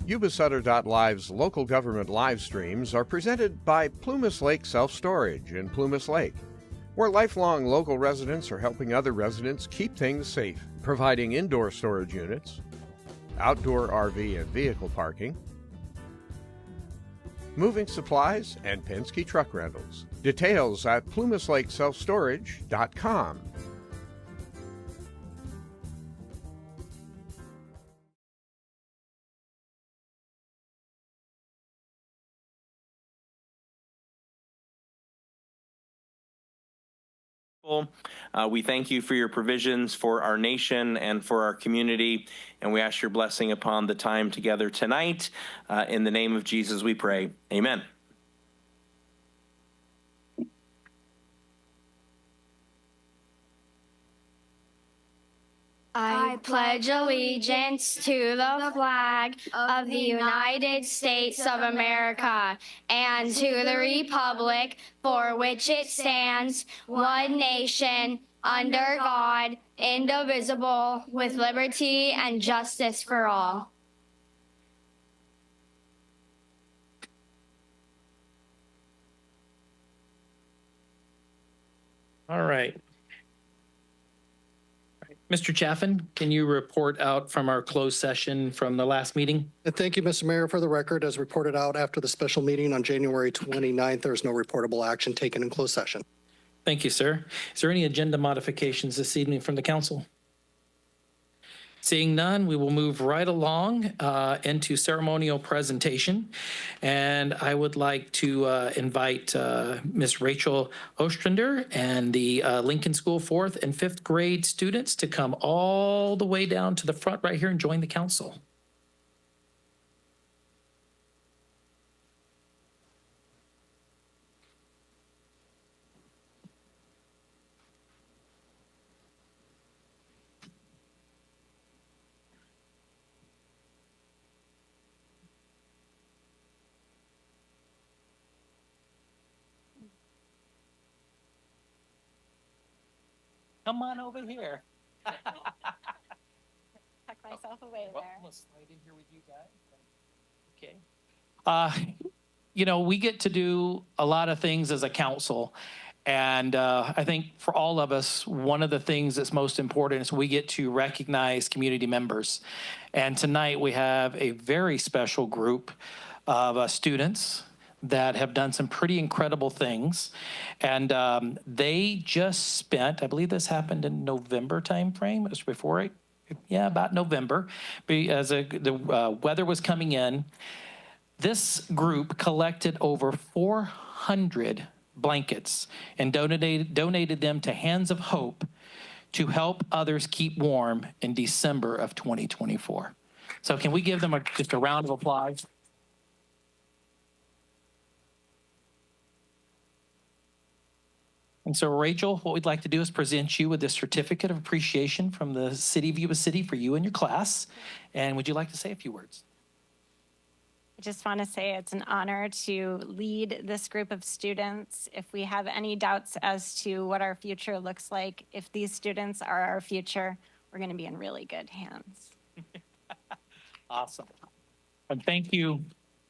Yuba-Sutter.live's local government live streams are presented by Plumas Lake Self-Storage in Plumas Lake, where lifelong local residents are helping other residents keep things safe, providing indoor storage units, outdoor RV and vehicle parking, moving supplies, and Penske truck rentals. Details at plumaslakeselfstorage.com. We thank you for your provisions for our nation and for our community, and we ask your blessing upon the time together tonight. In the name of Jesus we pray. Amen. I pledge allegiance to the flag of the United States of America and to the republic for which it stands, one nation, under God, indivisible, with liberty and justice for all. All right. Mr. Chaffin, can you report out from our closed session from the last meeting? Thank you, Mr. Mayor. For the record, as reported out after the special meeting on January 29th, there is no reportable action taken in closed session. Thank you, sir. Is there any agenda modifications this evening from the council? Seeing none, we will move right along into ceremonial presentation. And I would like to invite Ms. Rachel Ostrander and the Lincoln School 4th and 5th grade students to come all the way down to the front right here and join the council. Come on over here. Tuck myself away there. I'm gonna slide in here with you guys. Okay. You know, we get to do a lot of things as a council. And I think for all of us, one of the things that's most important is we get to recognize community members. And tonight we have a very special group of students that have done some pretty incredible things. And they just spent, I believe this happened in November timeframe, it was before it, yeah, about November, as the weather was coming in. This group collected over 400 blankets and donated them to Hands of Hope to help others keep warm in December of 2024. So can we give them just a round of applause? And so, Rachel, what we'd like to do is present you with this certificate of appreciation from the City of Yuba City for you and your class. And would you like to say a few words? I just want to say it's an honor to lead this group of students. If we have any doubts as to what our future looks like, if these students are our future, we're going to be in really good hands. Awesome. And thank you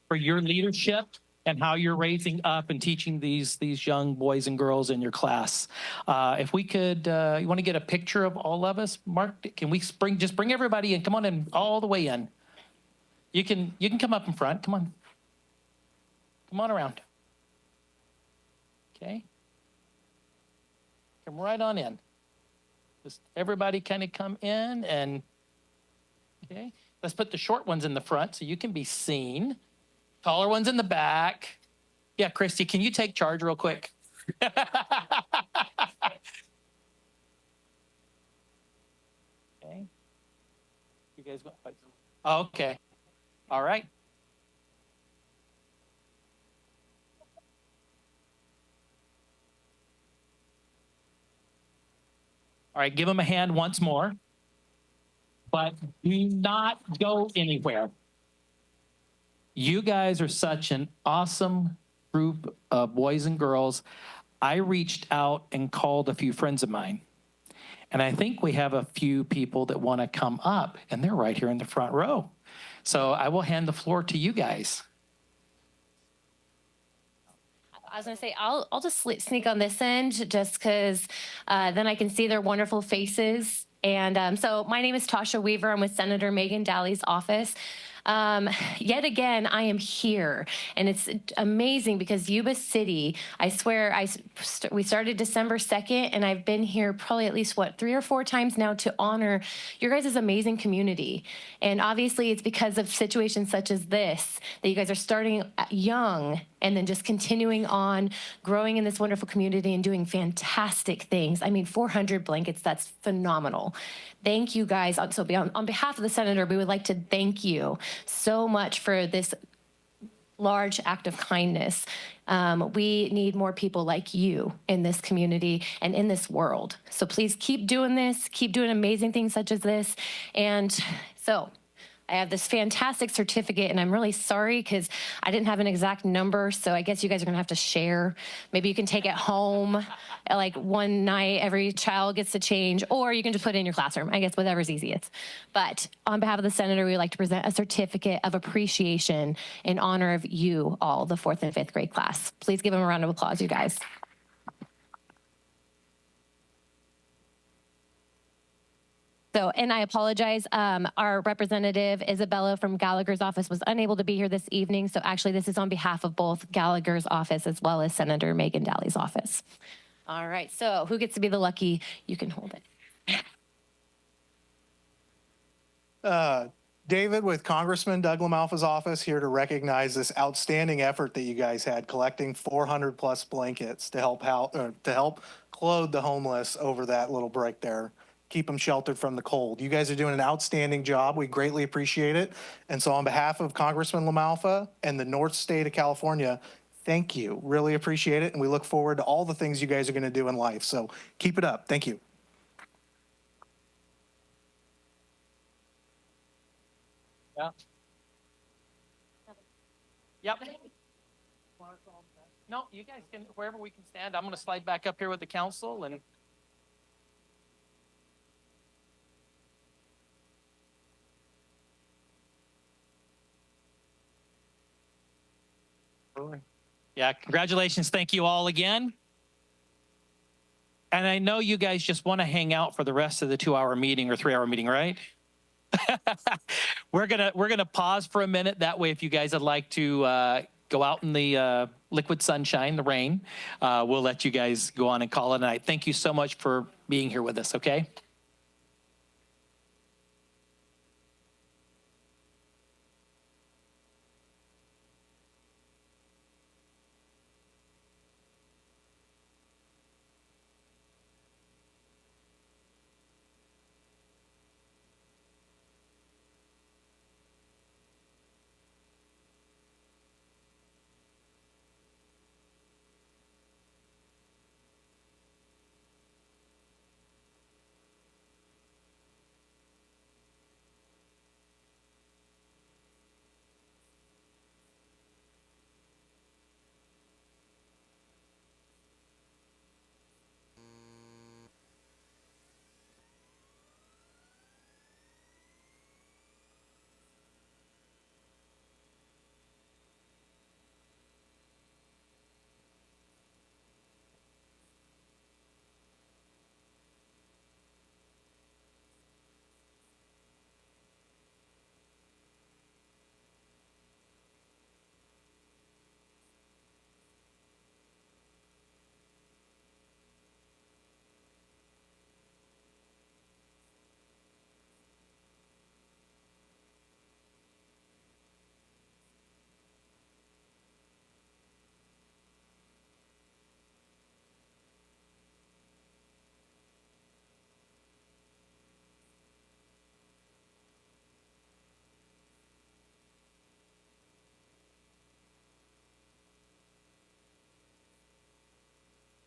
for your leadership and how you're raising up and teaching these young boys and girls in your class. If we could, you want to get a picture of all of us? Mark, can we just bring everybody in? Come on in, all the way in. You can come up in front. Come on. Come on around. Okay. Come right on in. Just everybody kind of come in and, okay. Let's put the short ones in the front so you can be seen. Taller ones in the back. Yeah, Christy, can you take charge real quick? Okay. You guys go. Oh, okay. All right. All right, give them a hand once more. But do not go anywhere. You guys are such an awesome group of boys and girls. I reached out and called a few friends of mine. And I think we have a few people that want to come up, and they're right here in the front row. So I will hand the floor to you guys. I was going to say, I'll just sneak on this end just because then I can see their wonderful faces. And so my name is Tasha Weaver. I'm with Senator Megan Daly's office. Yet again, I am here, and it's amazing because Yuba City, I swear, we started December 2nd, and I've been here probably at least, 3 or 4 times now to honor your guys' amazing community. And obviously, it's because of situations such as this that you guys are starting young and then just continuing on, growing in this wonderful community and doing fantastic things. I mean, 400 blankets, that's phenomenal. Thank you guys. So on behalf of the Senator, we would like to thank you so much for this large act of kindness. We need more people like you in this community and in this world. So please keep doing this, keep doing amazing things such as this. And so I have this fantastic certificate, and I'm really sorry because I didn't have an exact number, so I guess you guys are gonna have to share. Maybe you can take it home, like one night, every child gets to change, or you can just put it in your classroom. I guess whatever's easiest. But on behalf of the Senator, we would like to present a certificate of appreciation in honor of you all, the 4th and 5th grade class. Please give them a round of applause, you guys. So, and I apologize, our representative Isabella from Gallagher's office was unable to be here this evening. So actually this is on behalf of both Gallagher's office as well as Senator Megan Daly's office. All right, so who gets to be the lucky? You can hold it. David with Congressman Doug LaMalfa's office here to recognize this outstanding effort that you guys had collecting 400 plus blankets to help clothe the homeless over that little break there. Keep them sheltered from the cold. You guys are doing an outstanding job. We greatly appreciate it. And so on behalf of Congressman LaMalfa and the North State of California, thank you. Really appreciate it. And we look forward to all the things you guys are going to do in life. So keep it up. Thank you. Yeah. Yep. No, you guys can, wherever we can stand. I'm going to slide back up here with the council and. Yeah, congratulations. Thank you all again. And I know you guys just want to hang out for the rest of the 2-hour meeting or 3-hour meeting, right? We're gonna pause for a minute. That way, if you guys would like to go out in the liquid sunshine, the rain, we'll let you guys go on and call it a night. Thank you so much for being here with us, okay?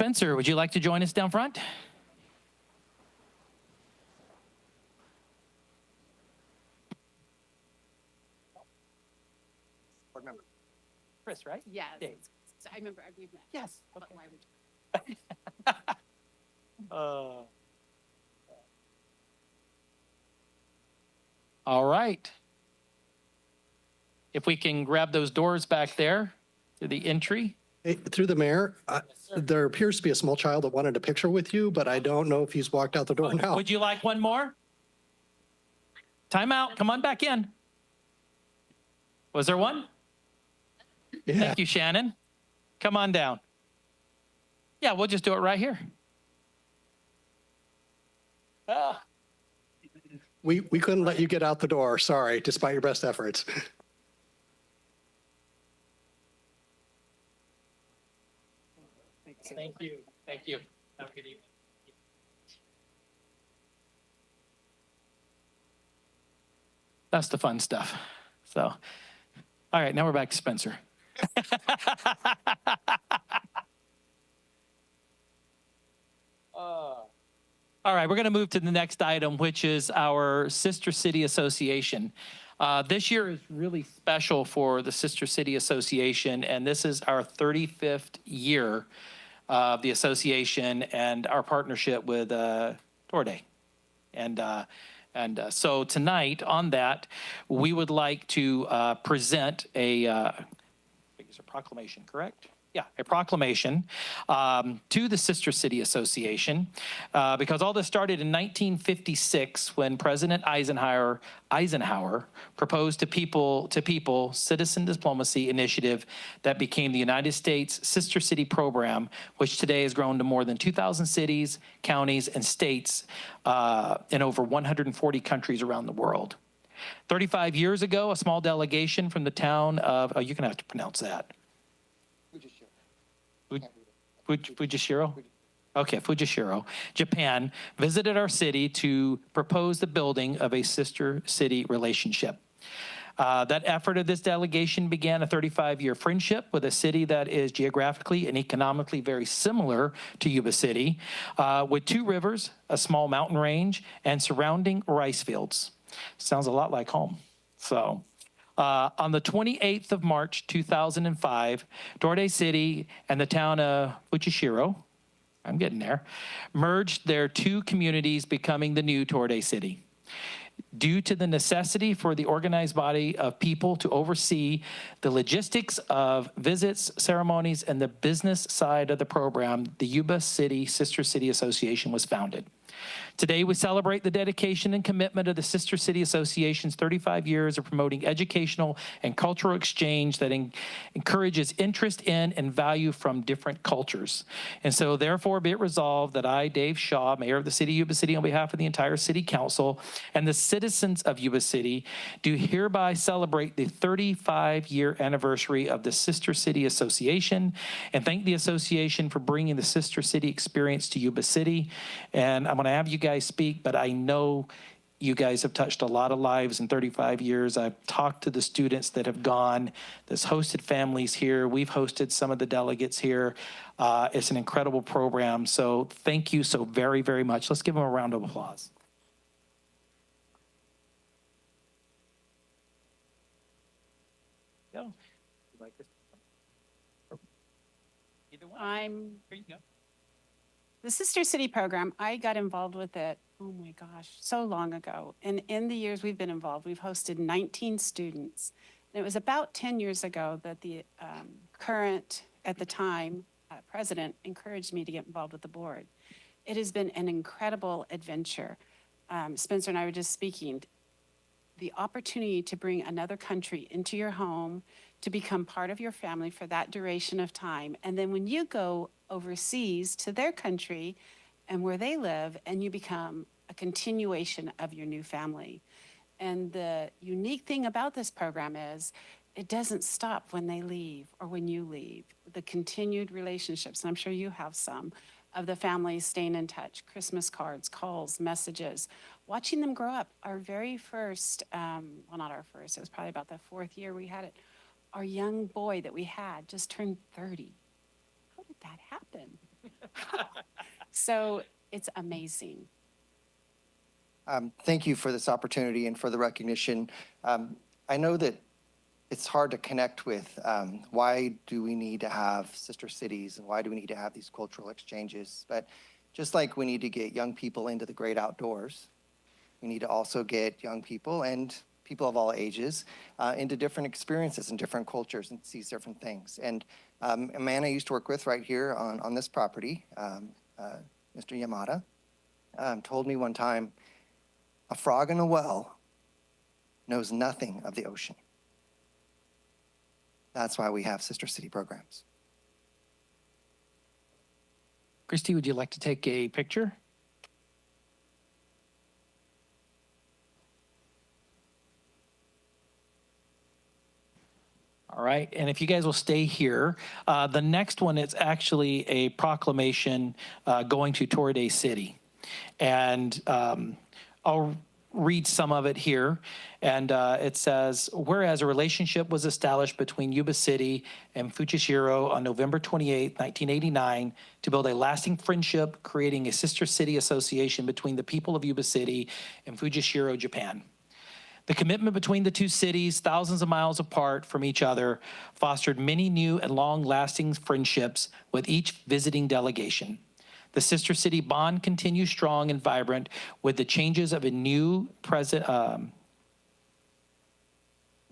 Spencer, would you like to join us down front? Board member. Chris, right? Yes. Dave. I remember we've met. Yes. But Okay. why would All right. if we can grab those doors back there to the entry. Hey, through the mayor, there appears to be a small child that wanted a picture with you, but I don't know if he's walked out the door now. Would you like one more? Time out. Come on back in. Was there one? Yeah. Thank you, Shannon. Come on down. Yeah, we'll just do it right here. We couldn't let you get out the door, sorry, despite your best efforts. Thank you. Thank you. Have a good evening. That's the fun stuff. So, all right, now we're back to Spencer. All right, we're going to move to the next item, which is our Sister City Association. This year is really special for the Sister City Association, and this is our 35th year of the association and our partnership with Toride. And so tonight on that, we would like to present a proclamation, correct? Yeah, a proclamation to the Sister City Association, because all this started in 1956 when President Eisenhower proposed to people citizen diplomacy initiative that became the United States Sister City Program, which today has grown to more than 2,000 cities, counties, and states in over 140 countries around the world. 35 years ago, a small delegation from the town of, you're going to have to pronounce that. Fujishiro? Okay, Fujishiro, Japan, visited our city to propose the building of a sister city relationship. That effort of this delegation began a 35-year friendship with a city that is geographically and economically very similar to Yuba City, with 2 rivers, a small mountain range, and surrounding rice fields. Sounds a lot like home. So, on the 28th of March, 2005, Toride City and the town of Fujishiro, I'm getting there, merged their 2 communities, becoming the new Toride City. Due to the necessity for the organized body of people to oversee the logistics of visits, ceremonies, and the business side of the program, the Yuba City Sister City Association was founded. Today, we celebrate the dedication and commitment of the Sister City Association's 35 years of promoting educational and cultural exchange that encourages interest in and value from different cultures. And so, therefore, be it resolved that I, Dave Shaw, Mayor of the City of Yuba City, on behalf of the entire City Council and the citizens of Yuba City, do hereby celebrate the 35-year anniversary of the Sister City Association and thank the association for bringing the Sister City experience to Yuba City. And I'm going to have you guys speak, but I know you guys have touched a lot of lives in 35 years. I've talked to the students that have gone, that's hosted families here. We've hosted some of the delegates here. It's an incredible program. So thank you so very, very much. Let's give them a round of applause. Go. You like this? Either one. Here you go. The Sister City program, I got involved with it, oh my gosh, so long ago. And in the years we've been involved, we've hosted 19 students. And it was about 10 years ago that the current, at the time, president encouraged me to get involved with the board. It has been an incredible adventure. Spencer and I were just speaking. The opportunity to bring another country into your home, to become part of your family for that duration of time. And then when you go overseas to their country and where they live, and you become a continuation of your new family. And the unique thing about this program is it doesn't stop when they leave or when you leave. The continued relationships, and I'm sure you have some, of the families staying in touch, Christmas cards, calls, messages, watching them grow up. Our very first, well, not our first, it was probably about the 4th year we had it. Our young boy that we had just turned 30. How did that happen? So it's amazing. Thank you for this opportunity and for the recognition. I know that it's hard to connect with why do we need to have sister cities and why do we need to have these cultural exchanges. But just like we need to get young people into the great outdoors, we need to also get young people and people of all ages into different experiences and different cultures and sees different things. And a man I used to work with right here on this property, Mr. Yamada, told me one time, a frog in a well knows nothing of the ocean. That's why we have sister city programs. Christy, would you like to take a picture? All right, and if you guys will stay here, the next one is actually a proclamation going to Toride City. And I'll read some of it here. And it says, whereas a relationship was established between Yuba City and Fujishiro on November 28, 1989, to build a lasting friendship, creating a sister city association between the people of Yuba City and Fujishiro, Japan. The commitment between the two cities, thousands of miles apart from each other, fostered many new and long-lasting friendships with each visiting delegation. The sister city bond continues strong and vibrant with the changes of a new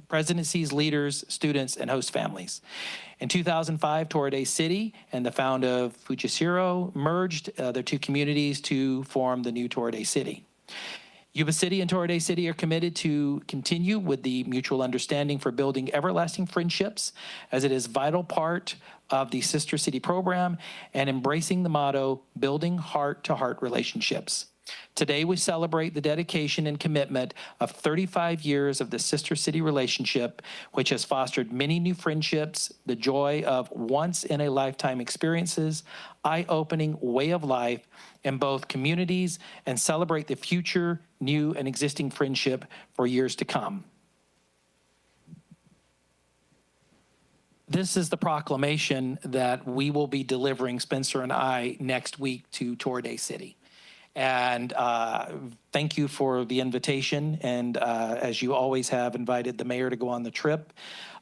presidencies, leaders, students, and host families. In 2005, Toride City and the founder of Fujishiro merged their two communities to form the new Toride City. Yuba City and Toride City are committed to continue with the mutual understanding for building everlasting friendships, as it is a vital part of the Sister City program, and embracing the motto, building heart-to-heart relationships. Today, we celebrate the dedication and commitment of 35 years of the Sister City relationship, which has fostered many new friendships, the joy of once-in-a-lifetime experiences, eye-opening way of life in both communities, and celebrate the future, new, and existing friendship for years to come. This is the proclamation that we will be delivering, Spencer and I, next week to Toride City. And thank you for the invitation. And as you always have invited the mayor to go on the trip.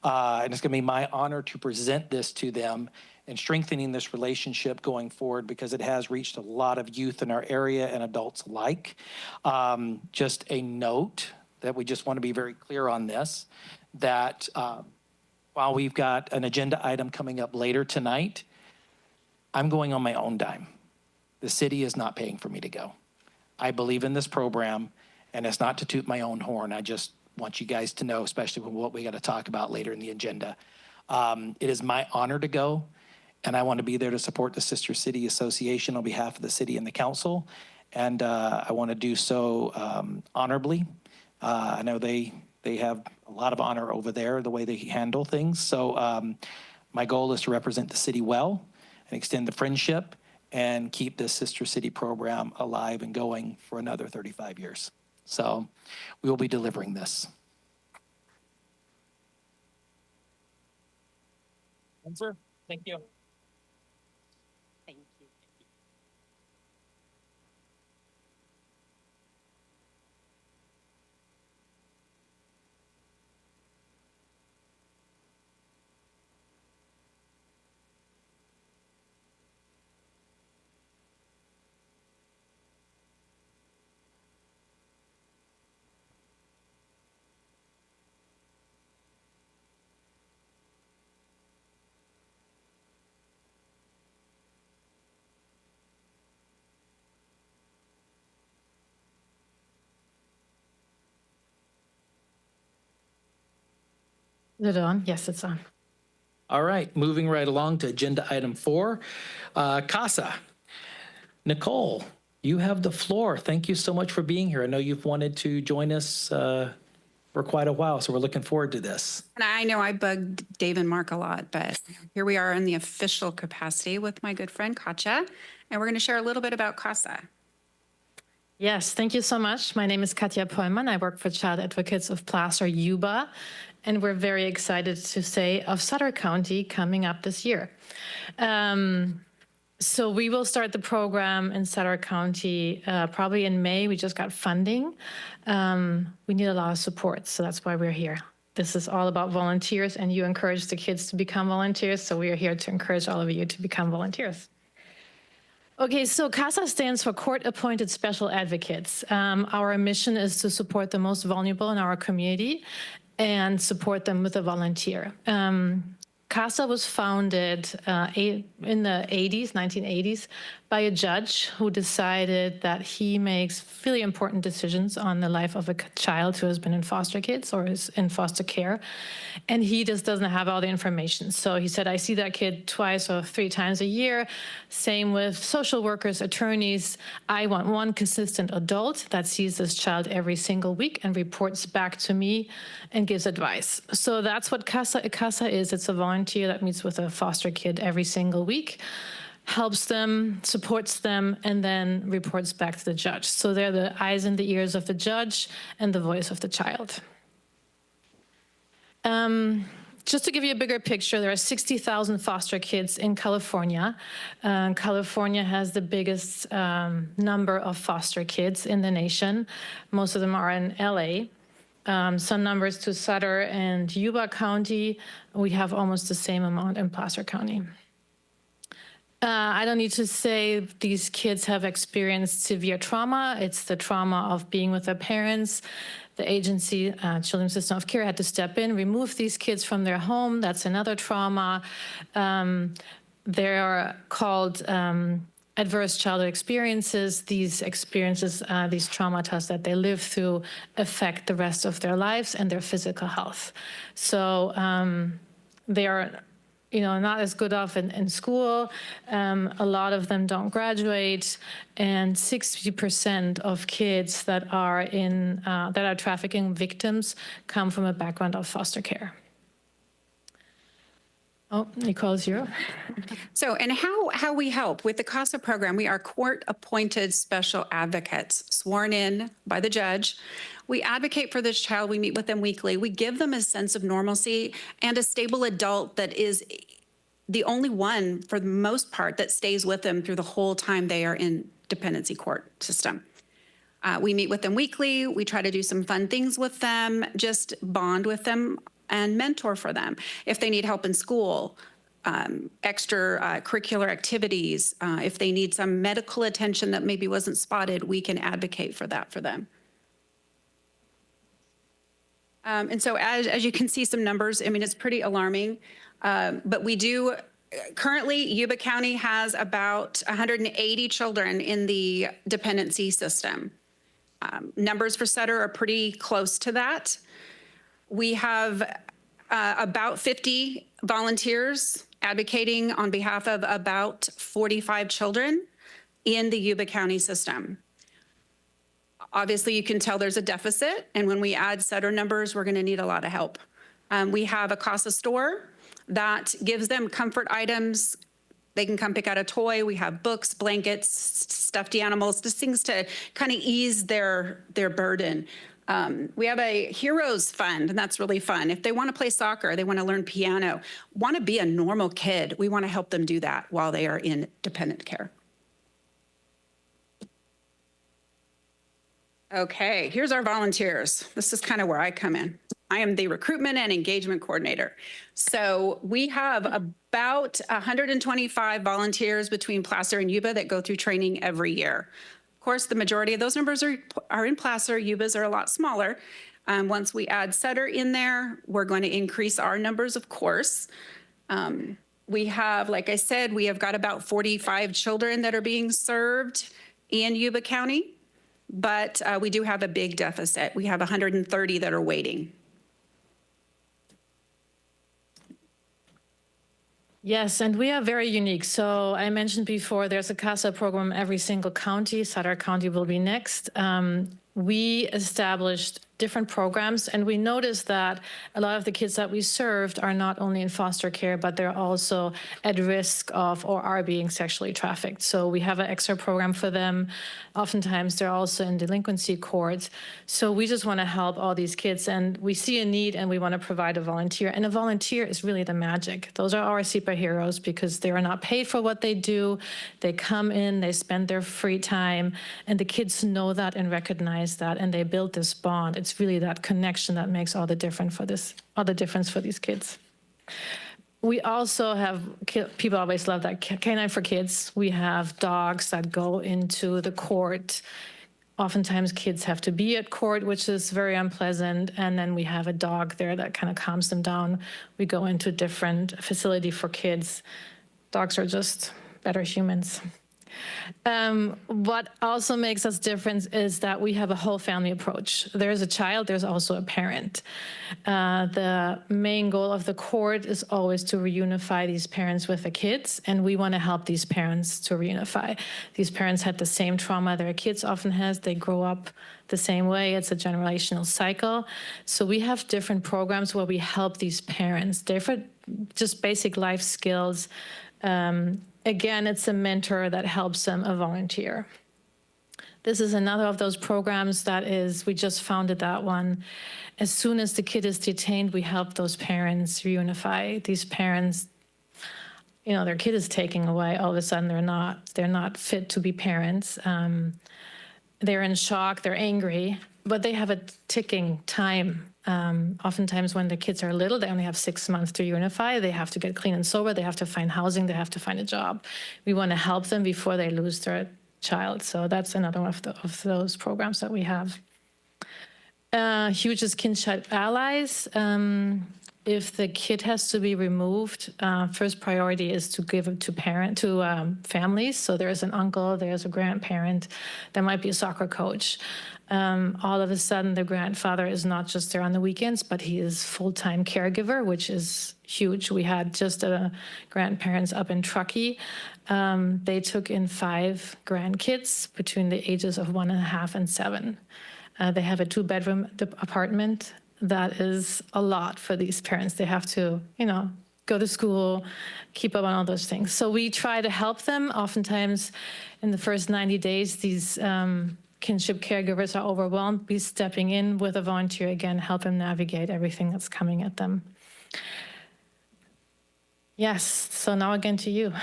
And it's going to be my honor to present this to them and strengthening this relationship going forward, because it has reached a lot of youth in our area and adults alike. Just a note that we just want to be very clear on this, that while we've got an agenda item coming up later tonight, I'm going on my own dime. The city is not paying for me to go. I believe in this program, and it's not to toot my own horn. I just want you guys to know, especially with what we got to talk about later in the agenda. It is my honor to go, and I want to be there to support the Sister City Association on behalf of the city and the council. And I want to do so honorably. I know they have a lot of honor over there, the way they handle things. So my goal is to represent the city well and extend the friendship and keep this Sister City program alive and going for another 35 years. So we will be delivering this. Spencer, thank you. Thank you. Is it on? Yes, it's on. All right, moving right along to agenda item 4, CASA. Nicole, you have the floor. Thank you so much for being here. I know you've wanted to join us for quite a while, so we're looking forward to this. And I know I bugged Dave and Mark a lot, but here we are in the official capacity with my good friend Katja, and we're going to share a little bit about CASA. Yes, thank you so much. My name is Katja Pollmann. I work for Child Advocates of Placer Yuba, and we're very excited to say of Sutter County coming up this year. So we will start the program in Sutter County probably in May. We just got funding. We need a lot of support, so that's why we're here. This is all about volunteers, and you encourage the kids to become volunteers, so we are here to encourage all of you to become volunteers. Okay, so CASA stands for Court-Appointed Special Advocates. Our mission is to support the most vulnerable in our community and support them with a volunteer. CASA was founded in the 1980s, by a judge who decided that he makes really important decisions on the life of a child who has been in foster kids or is in foster care, and he just doesn't have all the information. So he said, I see that kid twice or 3 times a year. Same with social workers, attorneys. I want one consistent adult that sees this child every single week and reports back to me and gives advice. So that's what CASA is. It's a volunteer that meets with a foster kid every single week, helps them, supports them, and then reports back to the judge. So they're the eyes and the ears of the judge and the voice of the child. Just to give you a bigger picture, there are 60,000 foster kids in California. California has the biggest number of foster kids in the nation. Most of them are in LA. Some numbers to Sutter and Yuba County. We have almost the same amount in Placer County. I don't need to say these kids have experienced severe trauma. It's the trauma of being with their parents. The agency, Children's System of Care, had to step in, remove these kids from their home. That's another trauma. They're called adverse childhood experiences. These experiences, these traumata that they live through affect the rest of their lives and their physical health. So they are not as good off in school. A lot of them don't graduate, and 60% of kids that are trafficking victims come from a background of foster care. Oh, Nicole, it's you. So, and how we help with the CASA program, we are court-appointed special advocates, sworn in by the judge. We advocate for this child. We meet with them weekly. We give them a sense of normalcy and a stable adult that is the only one, for the most part, that stays with them through the whole time they are in dependency court system. We meet with them weekly. We try to do some fun things with them, just bond with them and mentor for them. If they need help in school, extracurricular activities, if they need some medical attention that maybe wasn't spotted, we can advocate for that for them. And so as you can see some numbers, I mean, it's pretty alarming, but we do, currently Yuba County has about 180 children in the dependency system. Numbers for Sutter are pretty close to that. We have about 50 volunteers advocating on behalf of about 45 children in the Yuba County system. Obviously, you can tell there's a deficit, and when we add Sutter numbers, we're going to need a lot of help. We have a CASA store that gives them comfort items. They can come pick out a toy. We have books, blankets, stuffed animals, just things to kind of ease their burden. We have a Heroes Fund, and that's really fun. If they want to play soccer, they want to learn piano, want to be a normal kid, we want to help them do that while they are in dependent care. Okay, here's our volunteers. This is kind of where I come in. I am the recruitment and engagement coordinator. So we have about 125 volunteers between Placer and Yuba that go through training every year. Of course, the majority of those numbers are in Placer. Yubas are a lot smaller. Once we add Sutter in there, we're going to increase our numbers, of course. We have, like I said, we have got about 45 children that are being served in Yuba County. But we do have a big deficit. We have 130 that are waiting. Yes, and we are very unique. So I mentioned before, there's a CASA program in every single county. Sutter County will be next. We established different programs, and we noticed that a lot of the kids that we served are not only in foster care, but they're also at risk of or are being sexually trafficked. So we have an extra program for them. Oftentimes, they're also in delinquency courts. So we just want to help all these kids, and we see a need, and we want to provide a volunteer. And a volunteer is really the magic. Those are our superheroes because they are not paid for what they do. They come in, they spend their free time, and the kids know that and recognize that, and they build this bond. It's really that connection that makes all the difference for these kids. We also have, people always love that, Canine for Kids. We have dogs that go into the court. Oftentimes kids have to be at court, which is very unpleasant. And then we have a dog there that kind of calms them down. We go into a different facility for kids. Dogs are just better humans. What also makes us different is that we have a whole family approach. There's a child, there's also a parent. The main goal of the court is always to reunify these parents with the kids, and we want to help these parents to reunify. These parents had the same trauma their kids often has. They grow up the same way. It's a generational cycle. So we have different programs where we help these parents, different just basic life skills. Again, it's a mentor that helps them, a volunteer. This is another of those programs that is, we just founded that one. As soon as the kid is detained, we help those parents reunify. These parents, you know, their kid is taken away. All of a sudden, they're not fit to be parents. They're in shock, they're angry, but they have a ticking time. Oftentimes when the kids are little, they only have 6 months to reunify. They have to get clean and sober. They have to find housing. They have to find a job. We want to help them before they lose their child. So that's another one of those programs that we have. Huge is Kinship Allies. If the kid has to be removed, first priority is to give it to families. So there's an uncle, there's a grandparent, there might be a soccer coach. All of a sudden, the grandfather is not just there on the weekends, but he is full-time caregiver, which is huge. We had just grandparents up in Truckee. They took in 5 grandkids between the ages of 1.5 and 7. They have a 2-bedroom apartment. That is a lot for these parents. They have to, go to school, keep up on all those things. So we try to help them. Oftentimes, in the first 90 days, these kinship caregivers are overwhelmed. Be stepping in with a volunteer again, help them navigate everything that's coming at them. Yes, so now again to you.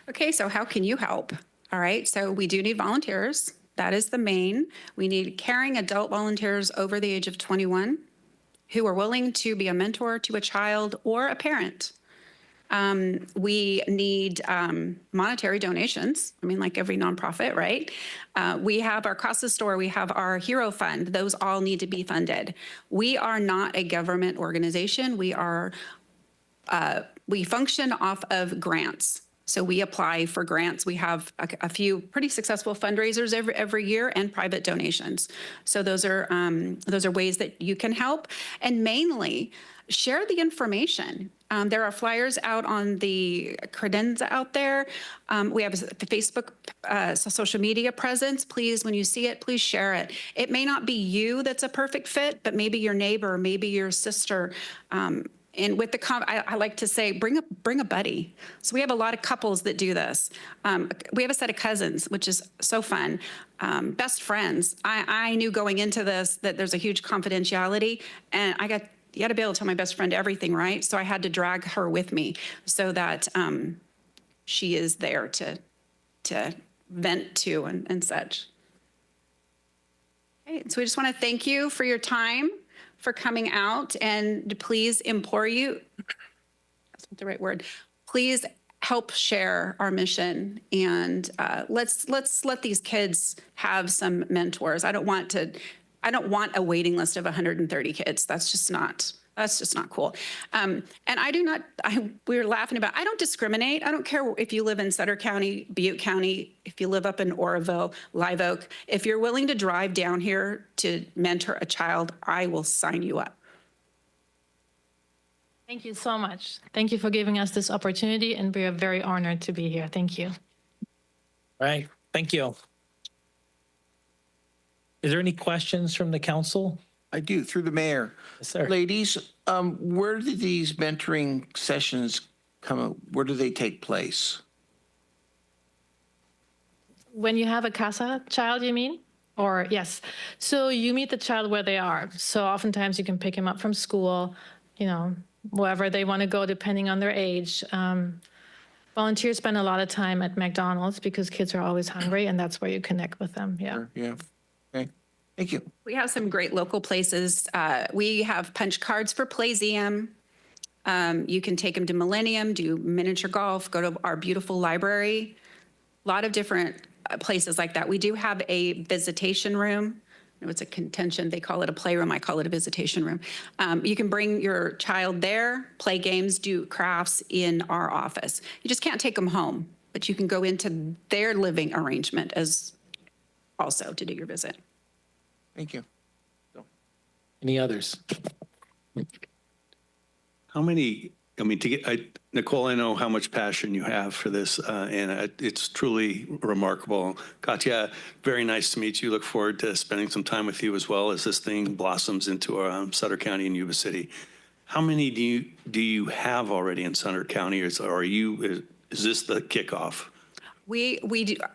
Okay, so how can you help? All right, so we do need volunteers. That is the main. We need caring adult volunteers over the age of 21 who are willing to be a mentor to a child or a parent. We need monetary donations. I mean, like every nonprofit, right? We have our CASA store. We have our Hero Fund. Those all need to be funded. We are not a government organization. We function off of grants. So we apply for grants. We have a few pretty successful fundraisers every year and private donations. So those are ways that you can help. And mainly, share the information. There are flyers out on the credenza out there. We have the Facebook social media presence. Please, when you see it, please share it. It may not be you that's a perfect fit, but maybe your neighbor, maybe your sister. And with I like to say, bring a buddy. So we have a lot of couples that do this. We have a set of cousins, which is so fun. Best friends. I knew going into this that there's a huge confidentiality, and you got to be able to tell my best friend everything, right? So I had to drag her with me so that she is there to vent to and such. Okay, so we just want to thank you for your time, for coming out, and please implore you, that's not the right word, please help share our mission, and let's let these kids have some mentors. I don't want a waiting list of 130 kids. That's just not cool. And we were laughing about, I don't discriminate. I don't care if you live in Sutter County, Butte County, if you live up in Oroville, Live Oak. If you're willing to drive down here to mentor a child, I will sign you up. Thank you so much. Thank you for giving us this opportunity, and we are very honored to be here. Thank you. All right, thank you. Is there any questions from the council? I do, through the mayor. Yes, sir. Ladies, where do these mentoring sessions where do they take place? When you have a CASA child, you mean? Or yes. So you meet the child where they are. So oftentimes you can pick them up from school, wherever they want to go, depending on their age. Volunteers spend a lot of time at McDonald's because kids are always hungry, and that's where you connect with them. Yeah. Sure, yeah. Okay. Thank you. We have some great local places. We have punch cards for Playseum. You can take them to Millennium, do miniature golf, go to our beautiful library. A lot of different places like that. We do have a visitation room. I know it's a contention. They call it a playroom. I call it a visitation room. You can bring your child there, play games, do crafts in our office. You just can't take them home, but you can go into their living arrangement as also to do your visit. Thank you. Any others? How many, I mean, Nicole, I know how much passion you have for this, and it's truly remarkable. Katya, very nice to meet you. Look forward to spending some time with you as well as this thing blossoms into Sutter County and Yuba City. How many do you have already in Sutter County, or is this the kickoff? We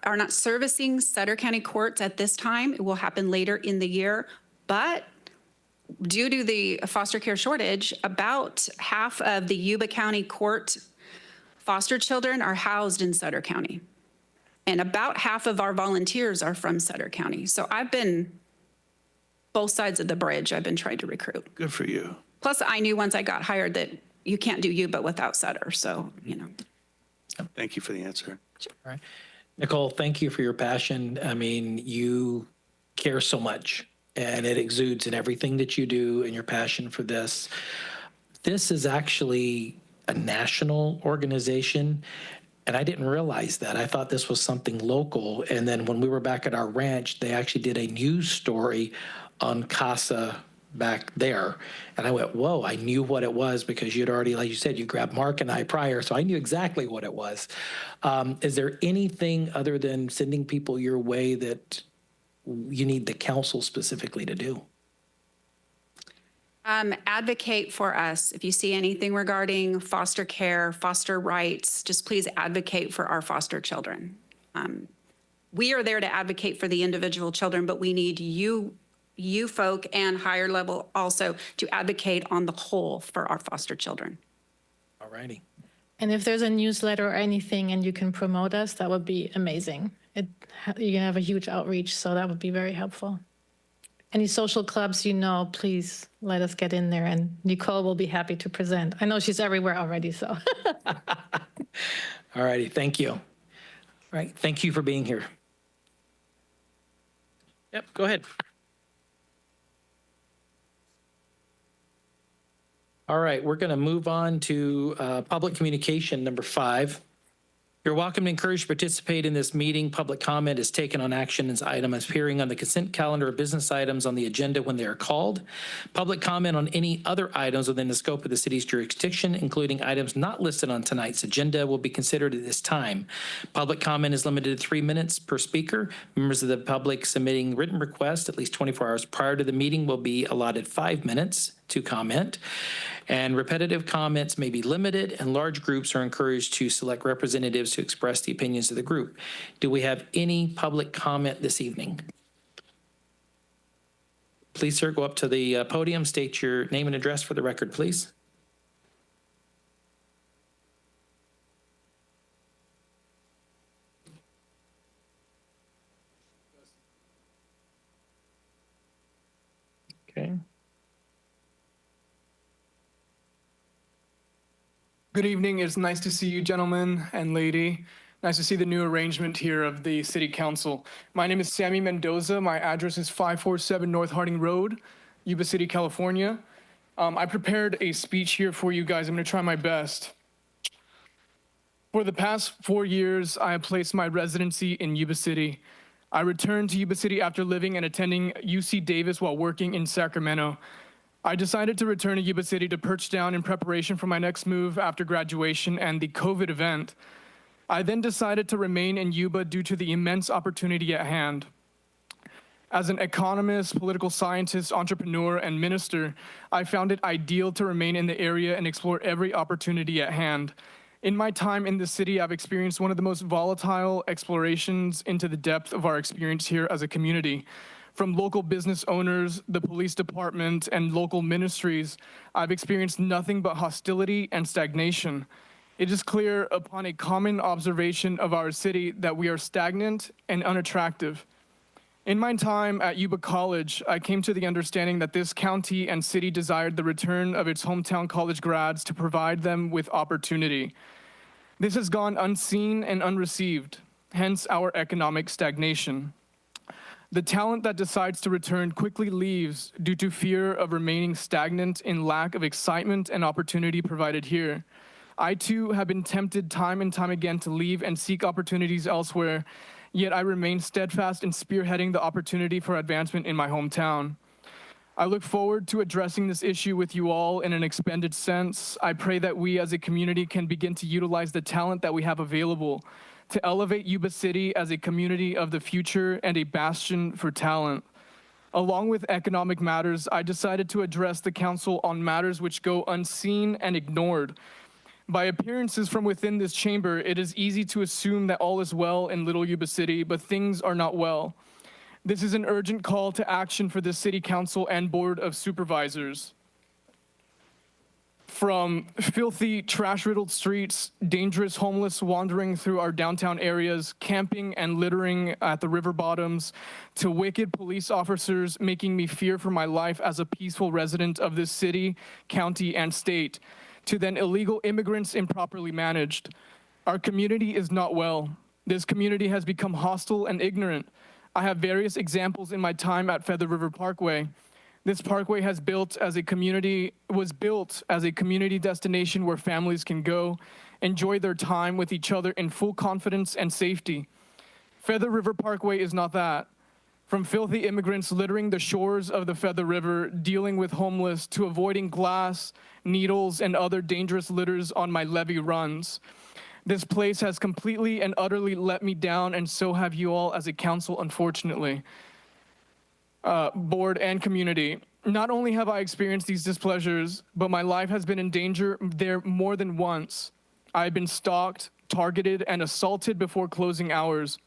are not servicing Sutter County courts at this time. It will happen later in the year, but due to the foster care shortage, about half of the Yuba County court foster children are housed in Sutter County. And about half of our volunteers are from Sutter County. So I've been both sides of the bridge. I've been trying to recruit. Good for you. Plus, I knew once I got hired that you can't do Yuba without Sutter. So, you know. Thank you for the answer. All right. Nicole, thank you for your passion. I mean, you care so much, and it exudes in everything that you do and your passion for this. This is actually a national organization, and I didn't realize that. I thought this was something local, and then when we were back at our ranch, they actually did a news story on CASA back there, and I went, whoa, I knew what it was because you'd already, like you said, you grabbed Mark and I prior, so I knew exactly what it was. Is there anything other than sending people your way that you need the council specifically to do? Advocate for us. If you see anything regarding foster care, foster rights, just please advocate for our foster children. We are there to advocate for the individual children, but we need you folk and higher level also to advocate on the whole for our foster children. All righty. And if there's a newsletter or anything and you can promote us, that would be amazing. You have a huge outreach, so that would be very helpful. Any social clubs you know, please let us get in there, and Nicole will be happy to present. I know she's everywhere already, so. All righty, thank you. All right, thank you for being here. Yep, go ahead. All right, we're going to move on to public communication number 5. You're welcome to encourage to participate in this meeting. Public comment is taken on action as items appearing on the consent calendar of business items on the agenda when they are called. Public comment on any other items within the scope of the city's jurisdiction, including items not listed on tonight's agenda, will be considered at this time. Public comment is limited to 3 minutes per speaker. Members of the public submitting written requests at least 24 hours prior to the meeting will be allotted 5 minutes to comment. And repetitive comments may be limited, and large groups are encouraged to select representatives to express the opinions of the group. Do we have any public comment this evening? Please, sir, go up to the podium, state your name and address for the record, please. Okay. Good evening. It's nice to see you, gentlemen and lady. Nice to see the new arrangement here of the City Council. My name is Sammy Mendoza. My address is 547 North Harding Road, Yuba City, California. I prepared a speech here for you guys. I'm going to try my best. For the past 4 years, I have placed my residency in Yuba City. I returned to Yuba City after living and attending UC Davis while working in Sacramento. I decided to return to Yuba City to perch down in preparation for my next move after graduation and the COVID event. I then decided to remain in Yuba due to the immense opportunity at hand. As an economist, political scientist, entrepreneur, and minister, I found it ideal to remain in the area and explore every opportunity at hand. In my time in the city, I've experienced one of the most volatile explorations into the depth of our experience here as a community. From local business owners, the police department, and local ministries, I've experienced nothing but hostility and stagnation. It is clear upon a common observation of our city that we are stagnant and unattractive. In my time at Yuba College, I came to the understanding that this county and city desired the return of its hometown college grads to provide them with opportunity. This has gone unseen and unreceived, hence our economic stagnation. The talent that decides to return quickly leaves due to fear of remaining stagnant in lack of excitement and opportunity provided here. I too have been tempted time and time again to leave and seek opportunities elsewhere, yet I remain steadfast in spearheading the opportunity for advancement in my hometown. I look forward to addressing this issue with you all in an expanded sense. I pray that we as a community can begin to utilize the talent that we have available to elevate Yuba City as a community of the future and a bastion for talent. Along with economic matters, I decided to address the council on matters which go unseen and ignored. By appearances from within this chamber, it is easy to assume that all is well in Little Yuba City, but things are not well. This is an urgent call to action for the City Council and Board of Supervisors. From filthy, trash-riddled streets, dangerous homeless wandering through our downtown areas, camping and littering at the river bottoms, to wicked police officers making me fear for my life as a peaceful resident of this city, county, and state, to then illegal immigrants improperly managed. Our community is not well. This community has become hostile and ignorant. I have various examples in my time at Feather River Parkway. This parkway was built as a community destination where families can go, enjoy their time with each other in full confidence and safety. Feather River Parkway is not that. From filthy immigrants littering the shores of the Feather River, dealing with homeless, to avoiding glass, needles, and other dangerous litters on my levee runs. This place has completely and utterly let me down, and so have you all as a council, unfortunately. Board and community. Not only have I experienced these displeasures, but my life has been in danger there more than once. I've been stalked, targeted, and assaulted before closing hours.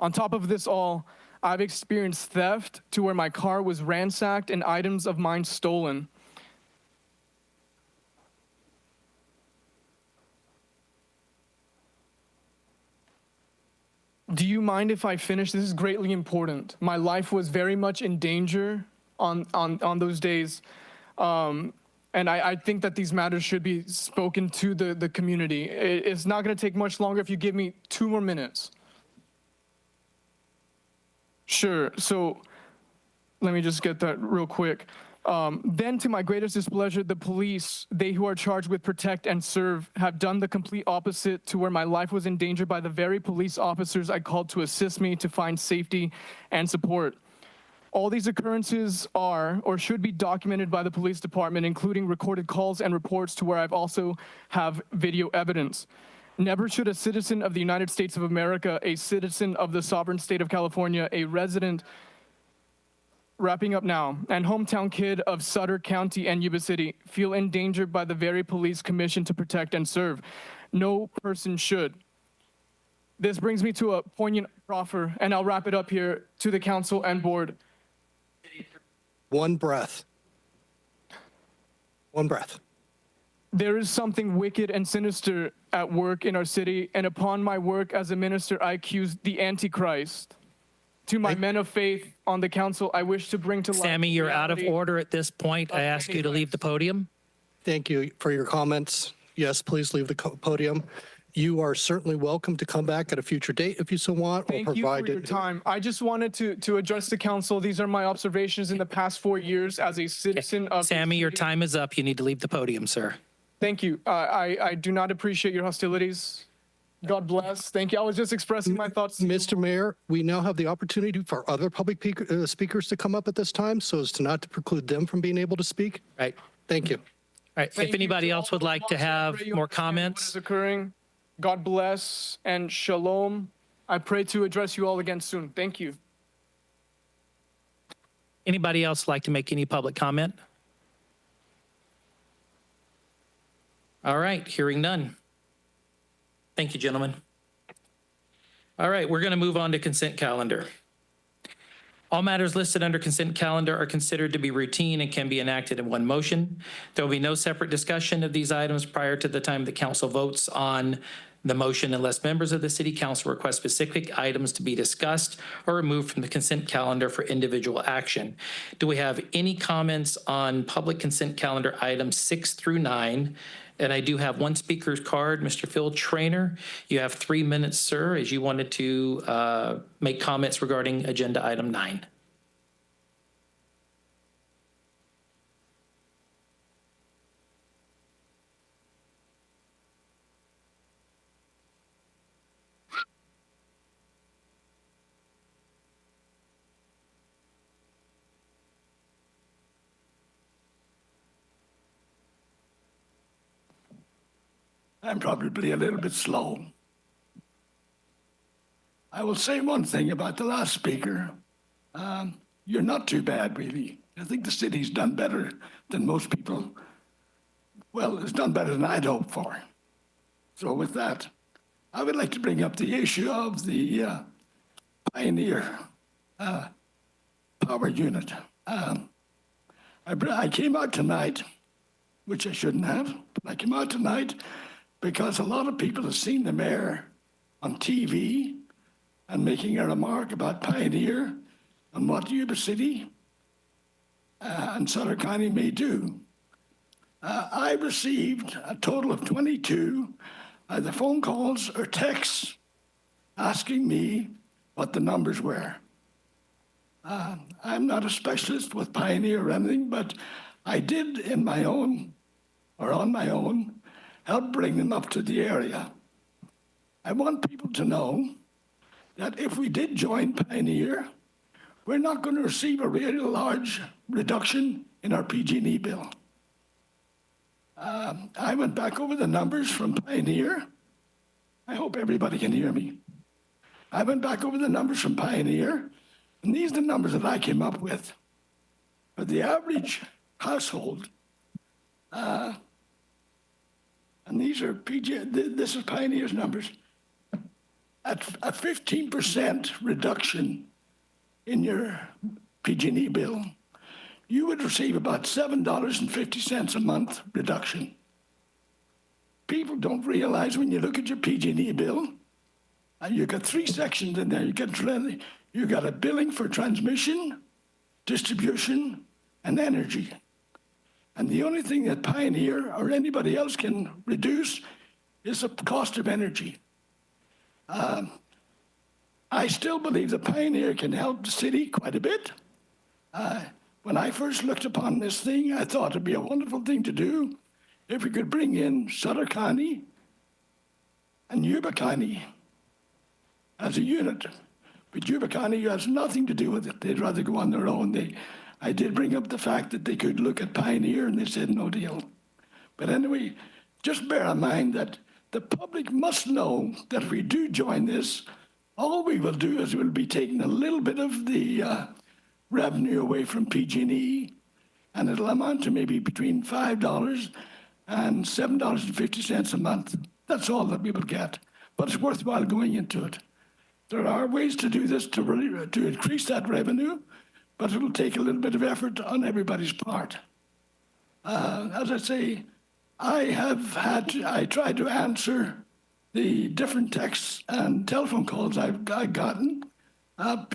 On top of this all, I've experienced theft to where my car was ransacked and items of mine stolen. Do you mind if I finish? This is greatly important. My life was very much in danger on those days. And I think that these matters should be spoken to the community. It's not going to take much longer if you give me 2 more minutes. Sure. So let me just get that real quick. Then, to my greatest displeasure, the police, they who are charged with protect and serve, have done the complete opposite to where my life was in danger by the very police officers I called to assist me to find safety and support. All these occurrences are or should be documented by the police department, including recorded calls and reports, to where I've also have video evidence. Never should a citizen of the United States of America, a citizen of the sovereign state of California, a resident, wrapping up now, and hometown kid of Sutter County and Yuba City, feel endangered by the very police commissioned to protect and serve. No person should. This brings me to a poignant proffer, and I'll wrap it up here, to the council and board. One breath. One breath. There is something wicked and sinister at work in our city, and upon my work as a minister, I accuse the Antichrist. To my men of faith on the council, I wish to bring to light. Sammy, you're out of order at this point. I ask you to leave the podium. Thank you for your comments. Yes, please leave the podium. You are certainly welcome to come back at a future date if you so want. Thank you for your time. I just wanted to address the council. These are my observations in the past 4 years as a citizen of... Sammy, your time is up. You need to leave the podium, sir. Thank you. I do not appreciate your hostilities. God bless. Thank you. I was just expressing my thoughts. Mr. Mayor, we now have the opportunity for other public speakers to come up at this time, so as to not to preclude them from being able to speak. Right. Thank you. All right. If anybody else would like to have more comments. What is occurring? God bless and shalom. I pray to address you all again soon. Thank you. Anybody else like to make any public comment? All right. Hearing none. Thank you, gentlemen. All right, we're going to move on to consent calendar. All matters listed under consent calendar are considered to be routine and can be enacted in one motion. There will be no separate discussion of these items prior to the time the council votes on the motion unless members of the city council request specific items to be discussed or removed from the consent calendar for individual action. Do we have any comments on public consent calendar items 6 through 9? And I do have one speaker's card, Mr. Phil Trainer. You have 3 minutes, sir, as you wanted to make comments regarding agenda item 9. I'm probably a little bit slow. I will say one thing about the last speaker. You're not too bad, really. I think the city's done better than most people. Well, it's done better than I'd hoped for. So with that, I would like to bring up the issue of the Pioneer power unit. I came out tonight, which I shouldn't have, but I came out tonight because a lot of people have seen the mayor on TV and making a remark about Pioneer and what Yuba City and Sutter County may do. I received a total of 22 either phone calls or texts asking me what the numbers were. I'm not a specialist with Pioneer or anything, but I did on my own, help bring them up to the area. I want people to know that if we did join Pioneer, we're not going to receive a really large reduction in our PG&E bill. I went back over the numbers from Pioneer. I hope everybody can hear me. I went back over the numbers from Pioneer, and these are the numbers that I came up with. For the average household, and these are this is Pioneer's numbers, at a 15% reduction in your PG&E bill, you would receive about $7.50 a month reduction. People don't realize when you look at your PG&E bill, you got 3 sections in there. You got a billing for transmission, distribution, and energy. And the only thing that Pioneer or anybody else can reduce is the cost of energy. I still believe that Pioneer can help the city quite a bit. When I first looked upon this thing, I thought it'd be a wonderful thing to do if we could bring in Sutter County and Yuba County as a unit. But Yuba County has nothing to do with it. They'd rather go on their own. I did bring up the fact that they could look at Pioneer, and they said no deal. But anyway, just bear in mind that the public must know that if we do join this, all we will do is we'll be taking a little bit of the revenue away from PG&E, and it'll amount to maybe between $5 and $7.50 a month. That's all that we will get, but it's worthwhile going into it. There are ways to do this to increase that revenue, but it'll take a little bit of effort on everybody's part. As I say, I tried to answer the different texts and telephone calls I've gotten.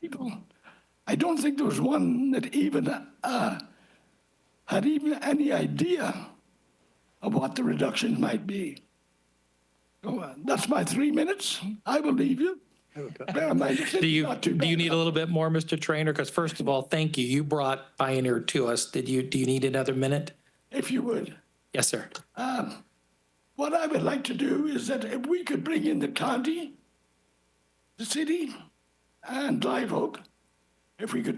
People, I don't think there was one that even had even any idea of what the reduction might be. So, that's my 3 minutes. I will leave you. Bear in mind, Do you need a little bit more, Mr. Trainer? Because first of all, thank you. You brought Pioneer to us. Do you need another minute? If you would. Yes, sir. What I would like to do is that if we could bring in the county, the city, and Live Oak, if we can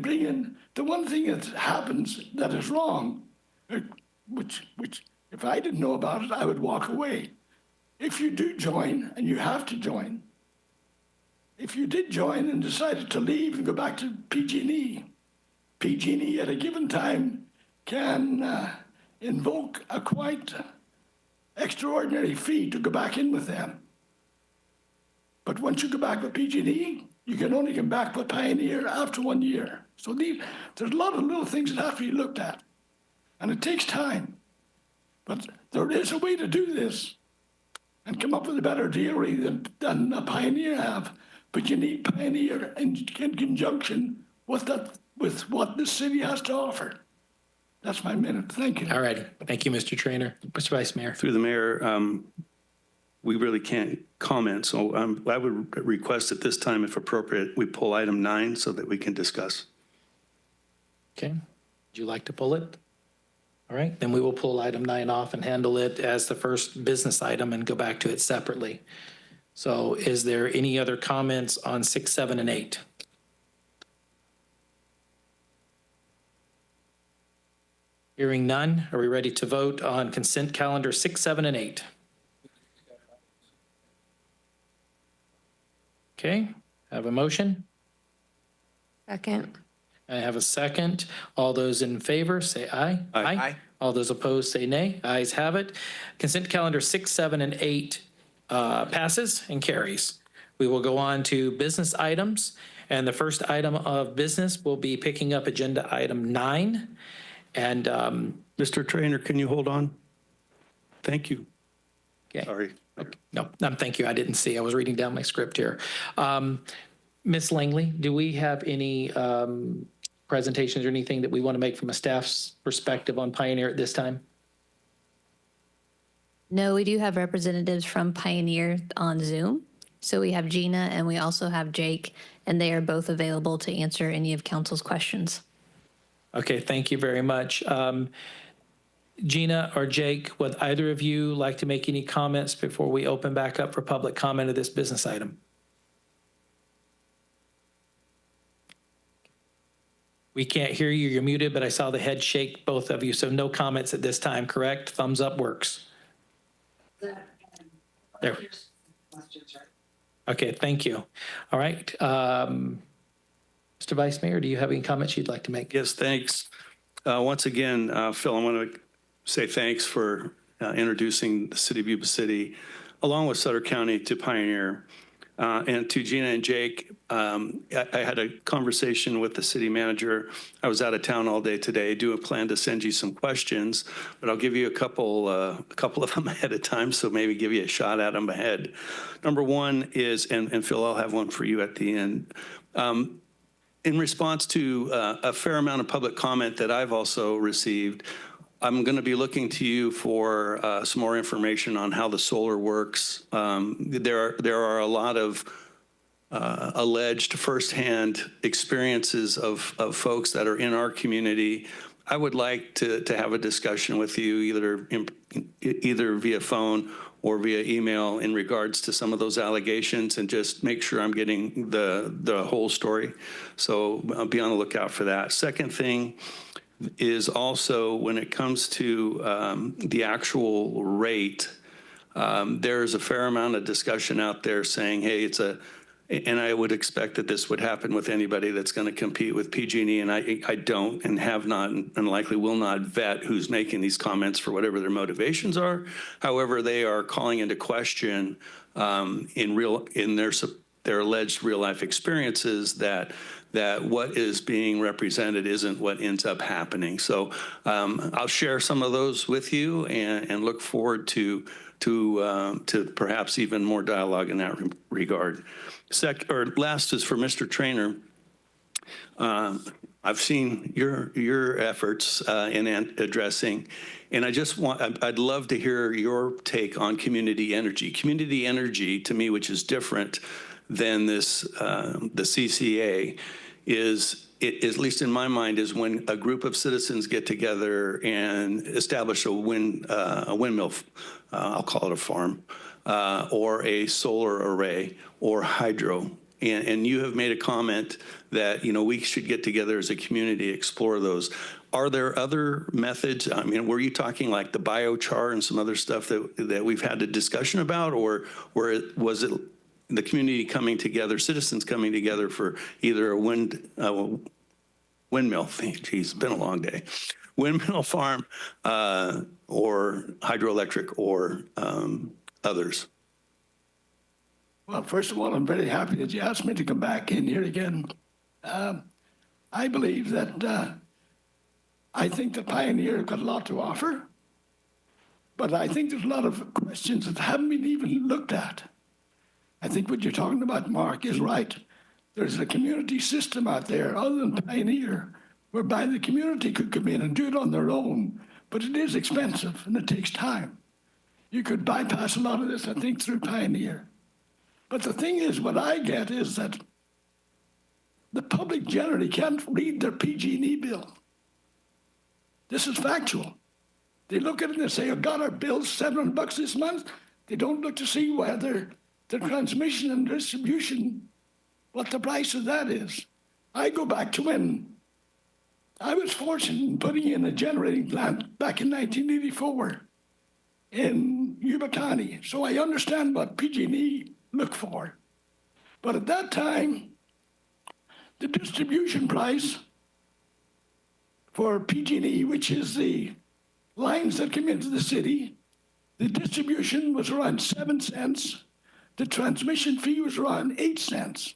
bring in the one thing that happens that is wrong, which if I didn't know about it, I would walk away. If you do join, and you have to join, if you did join and decided to leave and go back to PG&E, PG&E at a given time can invoke a quite extraordinary fee to go back in with them. But once you go back with PG&E, you can only come back with Pioneer after 1 year. So there's a lot of little things that have to be looked at, and it takes time. But there is a way to do this. and come up with a better deal really than a Pioneer have. But you need Pioneer in conjunction with what the city has to offer. That's my minute. Thank you. All right. Thank you, Mr. Trainer. Mr. Vice Mayor. Through the mayor, we really can't comment. So I would request at this time, if appropriate, we pull item 9 so that we can discuss. Okay. Would you like to pull it? All right. Then we will pull item 9 off and handle it as the first business item and go back to it separately. So is there any other comments on 6, 7, and 8? Hearing none, are we ready to vote on consent calendar 6, 7, and 8? Okay, I have a motion. Second. I have a second. All those in favor, say aye. Aye. All those opposed, say nay. Ayes have it. Consent calendar 6, 7, and 8 passes and carries. We will go on to business items, and the first item of business will be picking up agenda item 9. And Mr. Trainer, can you hold on? Thank you. Okay. Sorry. Okay. No, thank you. I didn't see. I was reading down my script here. Ms. Langley, do we have any presentations or anything that we want to make from a staff's perspective on Pioneer at this time? No, we do have representatives from Pioneer on Zoom. So we have Gina and we also have Jake, and they are both available to answer any of council's questions. Okay, thank you very much. Gina or Jake, would either of you like to make any comments before we open back up for public comment of this business item? We can't hear you. You're muted, but I saw the head shake, both of you. So no comments at this time, correct? Thumbs up works. There. Okay, thank you. All right. Mr. Vice Mayor, do you have any comments you'd like to make? Yes, thanks. Once again, Phil, I want to say thanks for introducing the city of Yuba City, along with Sutter County, to Pioneer. And to Gina and Jake, I had a conversation with the city manager. I was out of town all day today. I do plan to send you some questions, but I'll give you a couple of them ahead of time, so maybe give you a shot at them ahead. Number one is, and Phil, I'll have one for you at the end. In response to a fair amount of public comment that I've also received, I'm going to be looking to you for some more information on how the solar works. There are a lot of alleged firsthand experiences of folks that are in our community. I would like to have a discussion with you either via phone or via email in regards to some of those allegations, and just make sure I'm getting the whole story. So I'll be on the lookout for that. Second thing is also when it comes to the actual rate, there's a fair amount of discussion out there saying, hey, and I would expect that this would happen with anybody that's going to compete with PG&E, and I don't and have not and likely will not vet who's making these comments for whatever their motivations are. However, they are calling into question in their alleged real life experiences that what is being represented isn't what ends up happening. So I'll share some of those with you and look forward to perhaps even more dialogue in that regard. Last is for Mr. Trainer. I've seen your efforts in addressing, and I'd love to hear your take on community energy. Community energy, to me, which is different than the CCA, is, at least in my mind, is when a group of citizens get together and establish a windmill, I'll call it a farm, or a solar array or hydro. And you have made a comment that, we should get together as a community, explore those. Are there other methods? I mean, were you talking like the biochar and some other stuff that we've had a discussion about, or was it the community coming together, citizens coming together for either a windmill? Geez, it's been a long day. Windmill farm or hydroelectric or others? Well, first of all, I'm very happy that you asked me to come back in here again. I believe that I think the Pioneer got a lot to offer, But I think there's a lot of questions that haven't been even looked at. I think what you're talking about, Mark, is right. There's a community system out there other than Pioneer, whereby the community could come in and do it on their own, but it is expensive and it takes time. You could bypass a lot of this, I think, through Pioneer. But the thing is, what I get is that the public generally can't read their PG&E bill. This is factual. They look at it and they say, oh, God, our bill's $700 this month. They don't look to see whether the transmission and distribution, what the price of that is. I go back to when I was fortunate in putting in a generating plant back in 1984 in Yuba County. So I understand what PG&E look for. But at that time, the distribution price for PG&E, which is the lines that come into the city, the distribution was around 7 cents. The transmission fee was around 8 cents.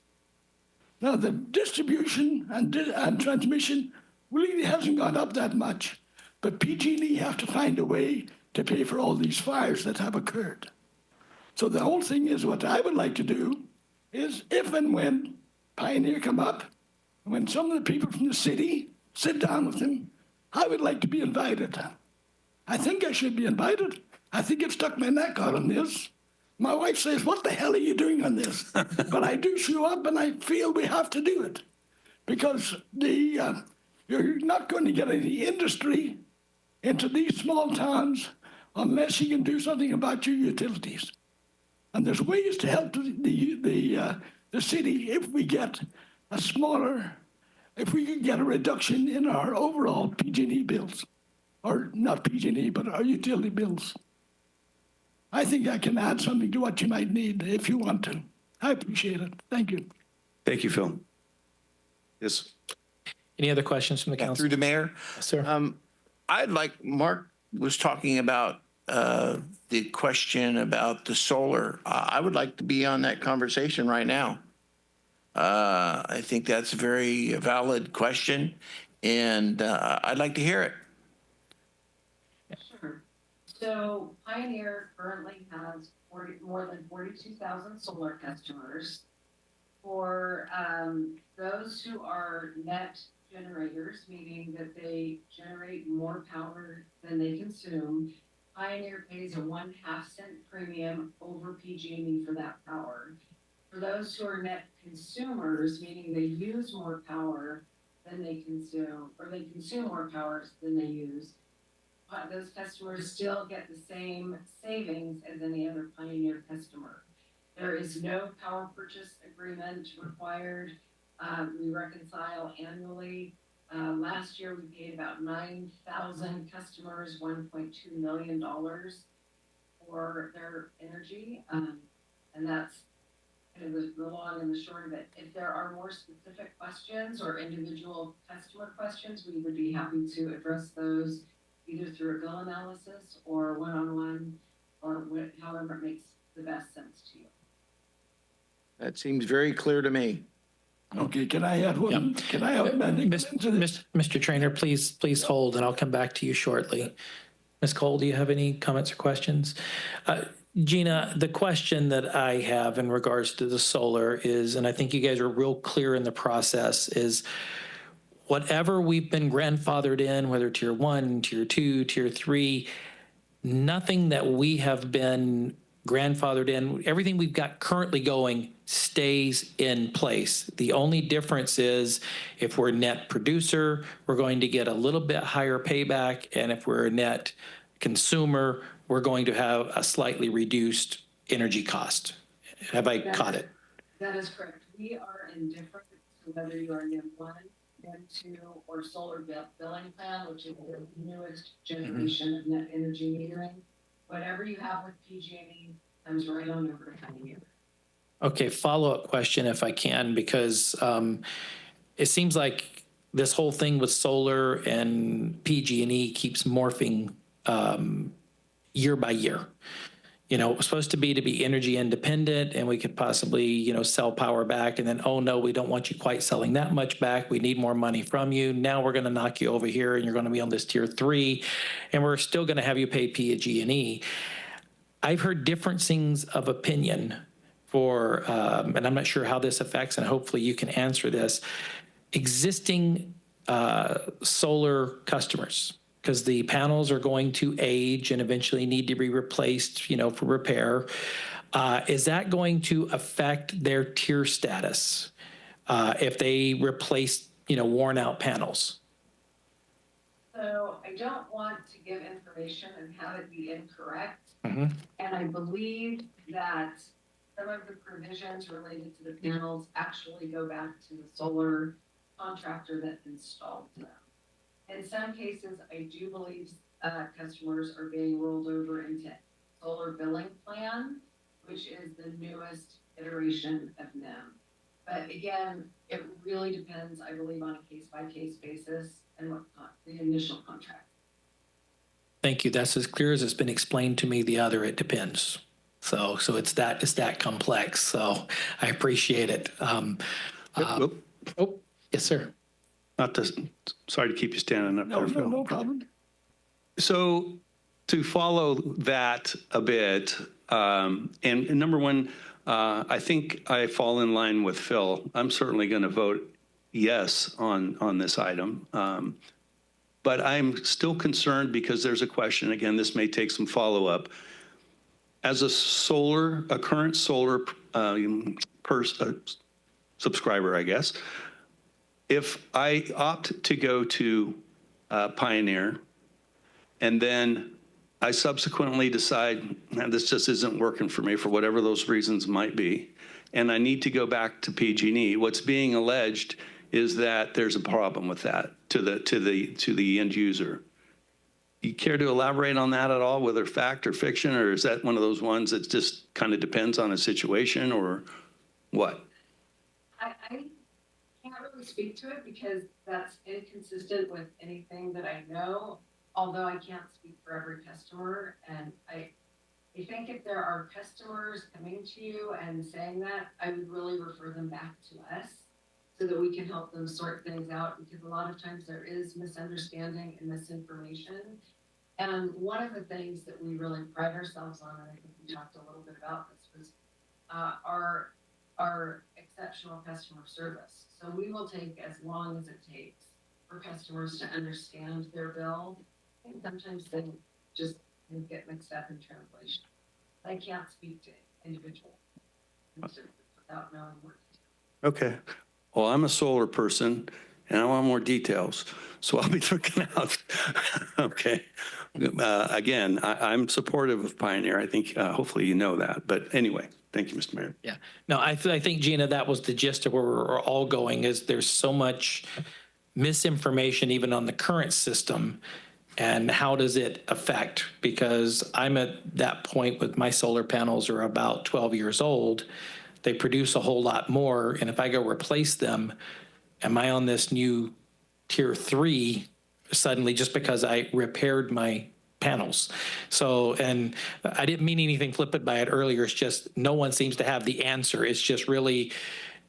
Now, the distribution and transmission really hasn't gone up that much, but PG&E have to find a way to pay for all these fires that have occurred. So the whole thing is, what I would like to do is, if and when Pioneer come up, when some of the people from the city sit down with them, I would like to be invited. I think I should be invited. I think I've stuck my neck out on this. My wife says, what the hell are you doing on this? But I do show up and I feel we have to do it. Because you're not going to get any industry into these small towns unless you can do something about your utilities. And there's ways to help the city if we get if we could get a reduction in our overall PG&E bills. Or not PG&E, but our utility bills. I think I can add something to what you might need if you want to. I appreciate it. Thank you. Thank you, Phil. Yes. Any other questions from the council? Through the mayor. Yes, sir. I'd like, Mark was talking about the question about the solar. I would like to be on that conversation right now. I think that's a very valid question, and I'd like to hear it. Sure. So Pioneer currently has more than 42,000 solar customers. For those who are net generators, meaning that they generate more power than they consume, Pioneer pays a 1/2 cent premium over PG&E for that power. For those who are net consumers, meaning they use more power than they consume, or they consume more power than they use, those customers still get the same savings as any other Pioneer customer. There is no power purchase agreement required. We reconcile annually. Last year, we paid about 9,000 customers $1.2 million for their energy. And that's kind of the long and the short of it. If there are more specific questions or individual customer questions, we would be happy to address those either through a bill analysis or one-on-one, or however it makes the best sense to you. That seems very clear to me. Okay, can I add one? Yep. Can I add Mr. Trainer, please hold, and I'll come back to you shortly. Ms. Cole, do you have any comments or questions? Gina, the question that I have in regards to the solar is, and I think you guys are real clear in the process, is whatever we've been grandfathered in, whether tier 1, tier 2, tier 3, nothing that we have been grandfathered in, everything we've got currently going stays in place. The only difference is if we're a net producer, we're going to get a little bit higher payback, and if we're a net consumer, we're going to have a slightly reduced energy cost. Have I caught it? That is correct. We are indifferent to whether you are NEM 1, NEM 2, or solar billing plan, which is the newest generation of net energy metering. Whatever you have with PG&E comes right on over to Pioneer. Okay, follow-up question if I can, because it seems like this whole thing with solar and PG&E keeps morphing year by year. it was supposed to be energy independent, and we could possibly, sell power back, and then, oh no, we don't want you quite selling that much back. We need more money from you. Now we're going to knock you over here, and you're going to be on this tier 3, and we're still going to have you pay PG&E. I've heard differences of opinion for, and I'm not sure how this affects, and hopefully you can answer this, existing solar customers, because the panels are going to age and eventually need to be replaced, for repair. Is that going to affect their tier status if they replace, worn out panels? So I don't want to give information and have it be incorrect. Mm-hmm. And I believe that some of the provisions related to the panels actually go back to the solar contractor that installed them. In some cases, I do believe customers are being rolled over into solar billing plan, which is the newest iteration of NEM. But again, it really depends, I believe, on a case-by-case basis and what the initial contract. Thank you. That's as clear as it's been explained to me. The other, it depends. So it's that complex. So I appreciate it. Yes, sir. Sorry to keep you standing up there, Phil. No problem. So to follow that a bit, and number one, I think I fall in line with Phil. I'm certainly going to vote yes on this item. But I'm still concerned because there's a question. Again, this may take some follow-up. As a current solar subscriber, I guess, if I opt to go to Pioneer and then I subsequently decide, this just isn't working for me for whatever those reasons might be, and I need to go back to PG&E, what's being alleged is that there's a problem with that to the end user. You care to elaborate on that at all, whether fact or fiction, or is that one of those ones that just kind of depends on a situation, or what? I can't really speak to it because that's inconsistent with anything that I know, although I can't speak for every customer. And I think if there are customers coming to you and saying that, I would really refer them back to us so that we can help them sort things out, because a lot of times there is misunderstanding and misinformation. And one of the things that we really pride ourselves on, and I think we talked a little bit about this, was our exceptional customer service. So we will take as long as it takes for customers to understand their bill. And sometimes they just get mixed up in translation. I can't speak to individual without knowing more detail. Okay. Well, I'm a solar person and I want more details, so I'll be looking out. Okay. Again, I'm supportive of Pioneer. I think hopefully you know that. But anyway, thank you, Mr. Mayor. Yeah. No, I think, Gina, that was the gist of where we're all going, is there's so much misinformation even on the current system. And how does it affect? Because I'm at that point with my solar panels are about 12 years old. They produce a whole lot more. And if I go replace them, am I on this new tier 3 suddenly just because I repaired my panels? So, and I didn't mean anything flippant by it earlier. It's just no one seems to have the answer. It's just really,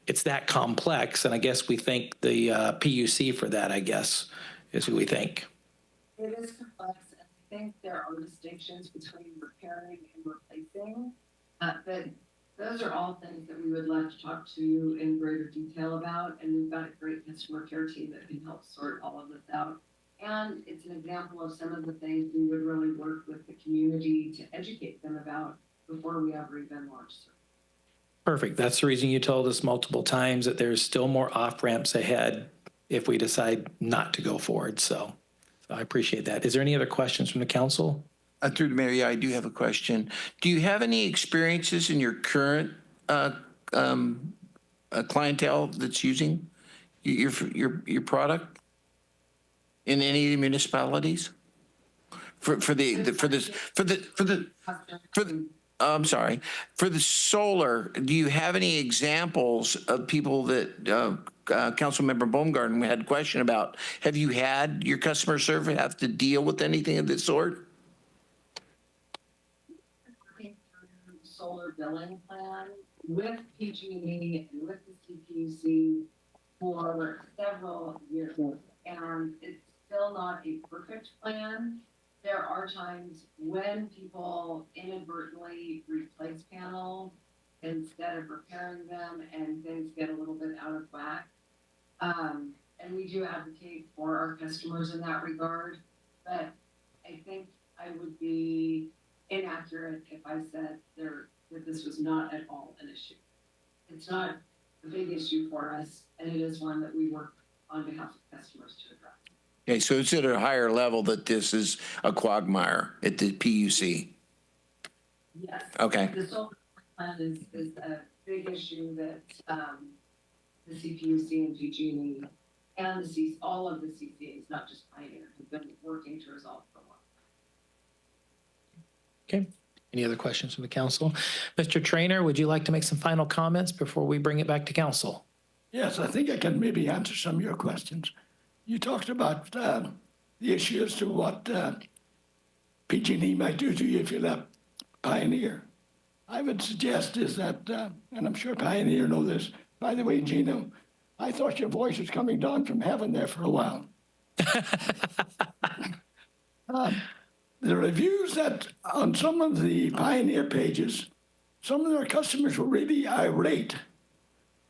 it's that complex. And I guess we thank the PUC for that, I guess, is who we think. It is complex, and I think there are distinctions between repairing and replacing, but those are all things that we would love to talk to you in greater detail about, and we've got a great customer care team that can help sort all of this out. And it's an example of some of the things we would really work with the community to educate them about before we ever even launch service. Perfect. That's the reason you told us multiple times that there's still more off-ramps ahead if we decide not to go forward. So I appreciate that. Is there any other questions from the council? Through the mayor, yeah, I do have a question. Do you have any experiences in your current clientele that's using your product in any municipalities? For the solar, do you have any examples of people that Councilmember Baumgarten had a question about? Have you had your customer service have to deal with anything of this sort? solar billing plan with PG&E and with the CPUC for several years. And it's still not a perfect plan. There are times when people inadvertently replace panels instead of repairing them, and things get a little bit out of whack. And we do advocate for our customers in that regard, but I think I would be inaccurate if I said that this was not at all an issue. It's not a big issue for us, and it is one that we work on behalf of customers to address. Okay, so it's at a higher level that this is a quagmire at the PUC. Yes. Okay. The solar plan is a big issue that the CPUC and PG&E and all of the CCAs, not just Pioneer, have been working to resolve for a while. Okay. Any other questions from the council? Mr. Trainer, would you like to make some final comments before we bring it back to council? Yes, I think I can maybe answer some of your questions. You talked about the issue as to what PG&E might do to you if you left Pioneer. I would suggest is that, and I'm sure Pioneer know this, by the way, Gino, I thought your voice was coming down from heaven there for a while. The reviews that on some of the Pioneer pages, some of their customers were really irate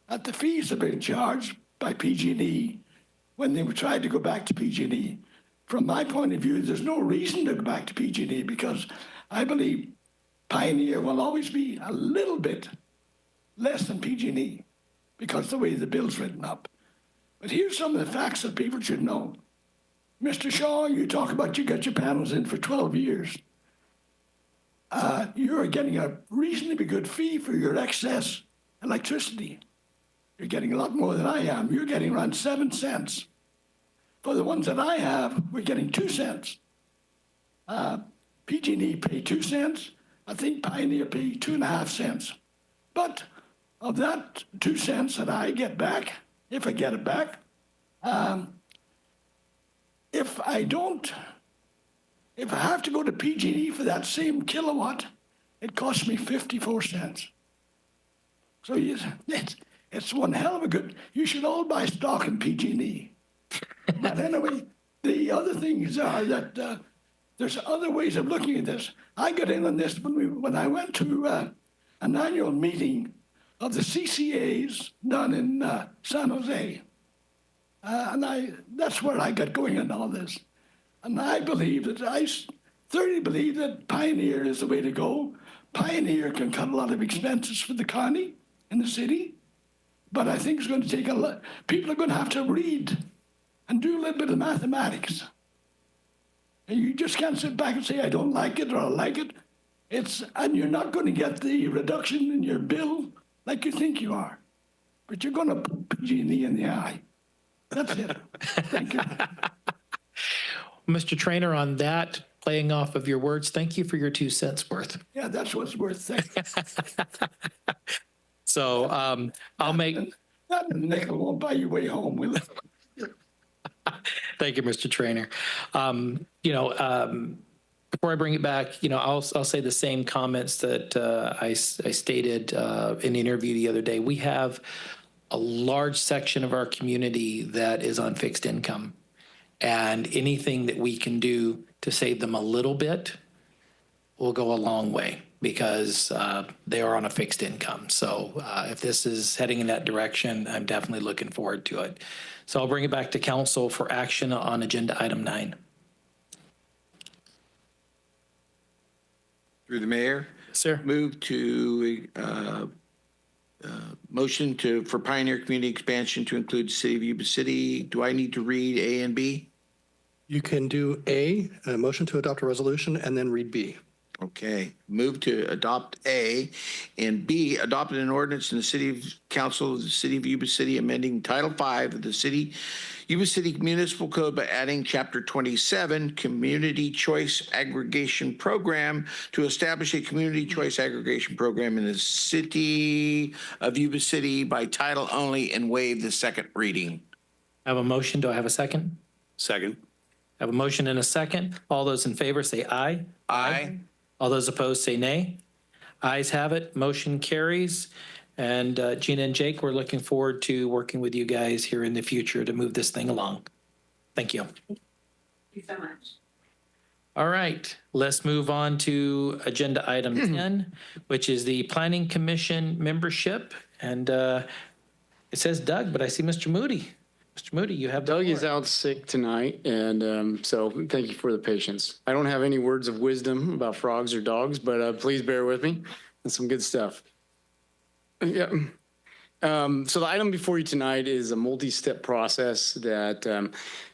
at the fees that have been charged by PG&E when they tried to go back to PG&E. From my point of view, there's no reason to go back to PG&E because I believe Pioneer will always be a little bit less than PG&E because of the way the bill's written up. But here's some of the facts that people should know. Mr. Shaw, you talk about you got your panels in for 12 years. You're getting a reasonably good fee for your excess electricity. You're getting a lot more than I am. You're getting around 7 cents. For the ones that I have, we're getting 2 cents. PG&E pay 2 cents. I think Pioneer pay 2.5 cents. But of that 2 cents that I get back, if I get it back, if I have to go to PG&E for that same kilowatt, it costs me 54 cents. So it's one hell of a good, you should all buy stock in PG&E. But anyway, the other things are that there's other ways of looking at this. I got in on this when I went to an annual meeting of the CCAs down in San Jose. And that's where I got going on all this. And I thoroughly believe that Pioneer is the way to go. Pioneer can cut a lot of expenses for the county and the city. But I think it's going to take a lot. People are going to have to read and do a little bit of mathematics. And you just can't sit back and say, I don't like it or I like it. And you're not going to get the reduction in your bill like you think you are. But you're going to put PG&E in the eye. That's it. Thank you. Mr. Trainer, on that, playing off of your words, thank you for your 2 cents worth. Yeah, that's what's worth. Thank you. So I'll make... That nickel won't buy you way home, will it? Thank you, Mr. Trainer. Before I bring it back, I'll say the same comments that I stated in the interview the other day. We have a large section of our community that is on fixed income, and anything that we can do to save them a little bit will go a long way because they are on a fixed income. So if this is heading in that direction, I'm definitely looking forward to it. So I'll bring it back to council for action on agenda item 9. Through the mayor. Sir. Move to motion for Pioneer Community Expansion to include the city of Yuba City. Do I need to read A and B? You can do A, motion to adopt a resolution, and then read B. Okay. Move to adopt A, and B, adopted an ordinance in the City Council of the City of Yuba City amending Title V of the Yuba City Municipal Code by adding Chapter 27, Community Choice Aggregation Program, to establish a Community Choice Aggregation Program in the City of Yuba City by title only and waive the second reading. I have a motion. Do I have a second? Second. I have a motion and a second. All those in favor say aye. Aye. All those opposed say nay. Ayes have it, motion carries. And Gina and Jake, we're looking forward to working with you guys here in the future to move this thing along. Thank you. Thank you so much. All right, let's move on to agenda item 10, which is the Planning Commission membership. And it says Doug, but I see Mr. Moody. Mr. Moody, you have the Doug floor. is out sick tonight, and so thank you for the patience. I don't have any words of wisdom about frogs or dogs, but please bear with me. That's some good stuff. Yeah. So the item before you tonight is a multi-step process that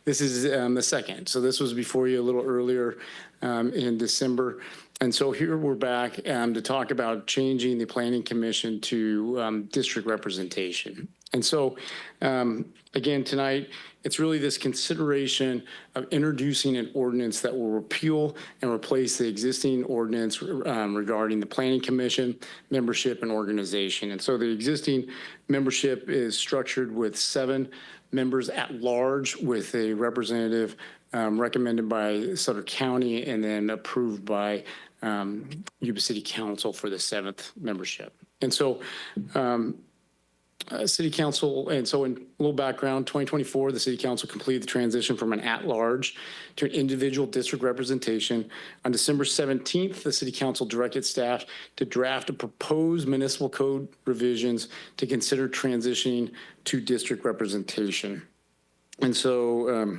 this is the second. So this was before you a little earlier in December. And so here we're back to talk about changing the Planning Commission to district representation. And so, again, tonight, it's really this consideration of introducing an ordinance that will repeal and replace the existing ordinance regarding the Planning Commission membership and organization. And so the existing membership is structured with 7 members at large with a representative recommended by Sutter County and then approved by Yuba City Council for the 7th membership. And so City Council, and so in a little background, 2024, the City Council completed the transition from an at-large to an individual district representation. On December 17th, the City Council directed staff to draft a proposed municipal code revisions to consider transitioning to district representation. And so,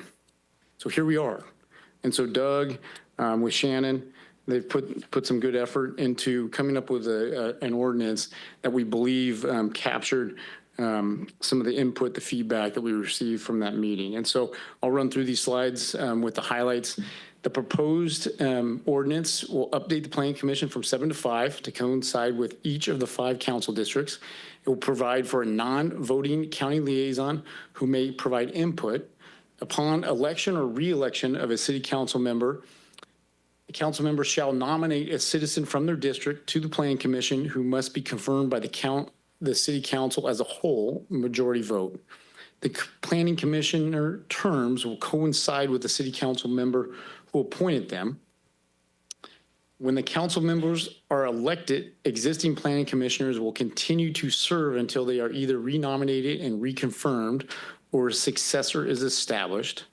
so here we are. And so Doug with Shannon, they've put some good effort into coming up with an ordinance that we believe captured some of the input, the feedback that we received from that meeting. And so I'll run through these slides with the highlights. The proposed ordinance will update the Planning Commission from 7 to 5 to coincide with each of the 5 council districts. It will provide for a non-voting county liaison who may provide input upon election or re-election of a city council member. The council member shall nominate a citizen from their district to the Planning Commission who must be confirmed by the city council as a whole, majority vote. The Planning Commissioner terms will coincide with the city council member who appointed them. When the council members are elected, existing planning commissioners will continue to serve until they are either renominated and reconfirmed or a successor is established.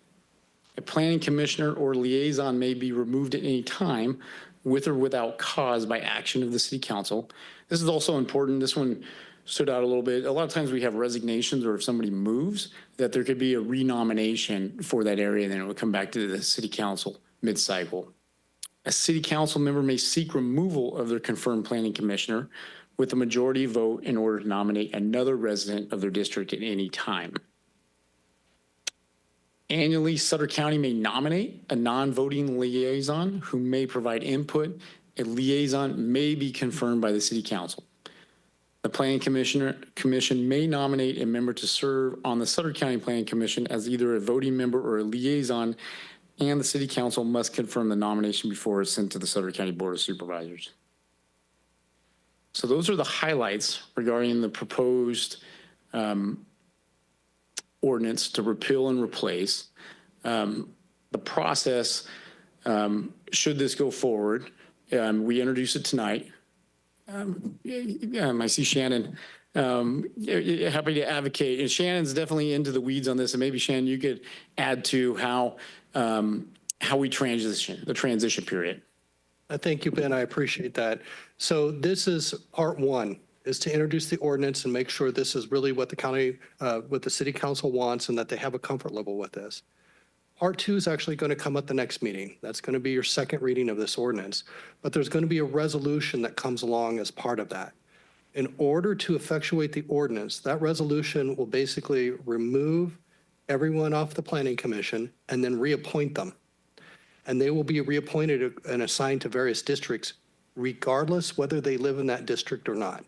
A planning commissioner or liaison may be removed at any time with or without cause by action of the city council. This is also important. This one stood out a little bit. A lot of times we have resignations or if somebody moves, that there could be a renomination for that area and then it would come back to the city council mid-cycle. A city council member may seek removal of their confirmed planning commissioner with a majority vote in order to nominate another resident of their district at any time. Annually, Sutter County may nominate a non-voting liaison who may provide input. A liaison may be confirmed by the city council. The Planning Commission may nominate a member to serve on the Sutter County Planning Commission as either a voting member or a liaison, and the city council must confirm the nomination before it's sent to the Sutter County Board of Supervisors. So those are the highlights regarding the proposed ordinance to repeal and replace. The process, should this go forward, we introduce it tonight. I see Shannon happy to advocate, and Shannon's definitely into the weeds on this, and maybe Shannon, you could add to how we transition, the transition period. Thank you, Ben. I appreciate that. So this is part 1, is to introduce the ordinance and make sure this is really what the county, what the city council wants and that they have a comfort level with this. Part 2 is actually going to come at the next meeting. That's going to be your second reading of this ordinance, but there's going to be a resolution that comes along as part of that. In order to effectuate the ordinance, that resolution will basically remove everyone off the Planning Commission and then reappoint them. And they will be reappointed and assigned to various districts, regardless whether they live in that district or not.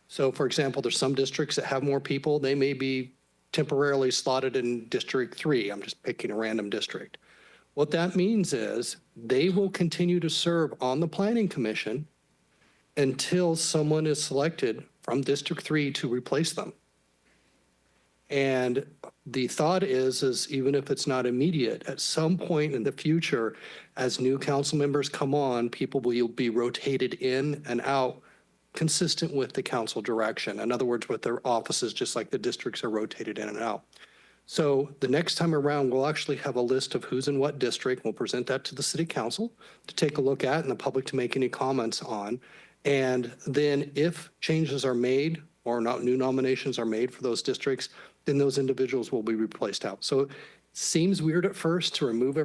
So for example, there's some districts that have more people. They may be temporarily slotted in District 3. I'm just picking a random district. What that means is they will continue to serve on the Planning Commission until someone is selected from District 3 to replace them. And the thought is even if it's not immediate, at some point in the future, as new council members come on, people will be rotated in and out consistent with the council direction. In other words, with their offices, just like the districts are rotated in and out. So the next time around, we'll actually have a list of who's in what district. We'll present that to the city council to take a look at and the public to make any comments on. And then if changes are made or not new nominations are made for those districts, then those individuals will be replaced out. So it seems weird at first to remove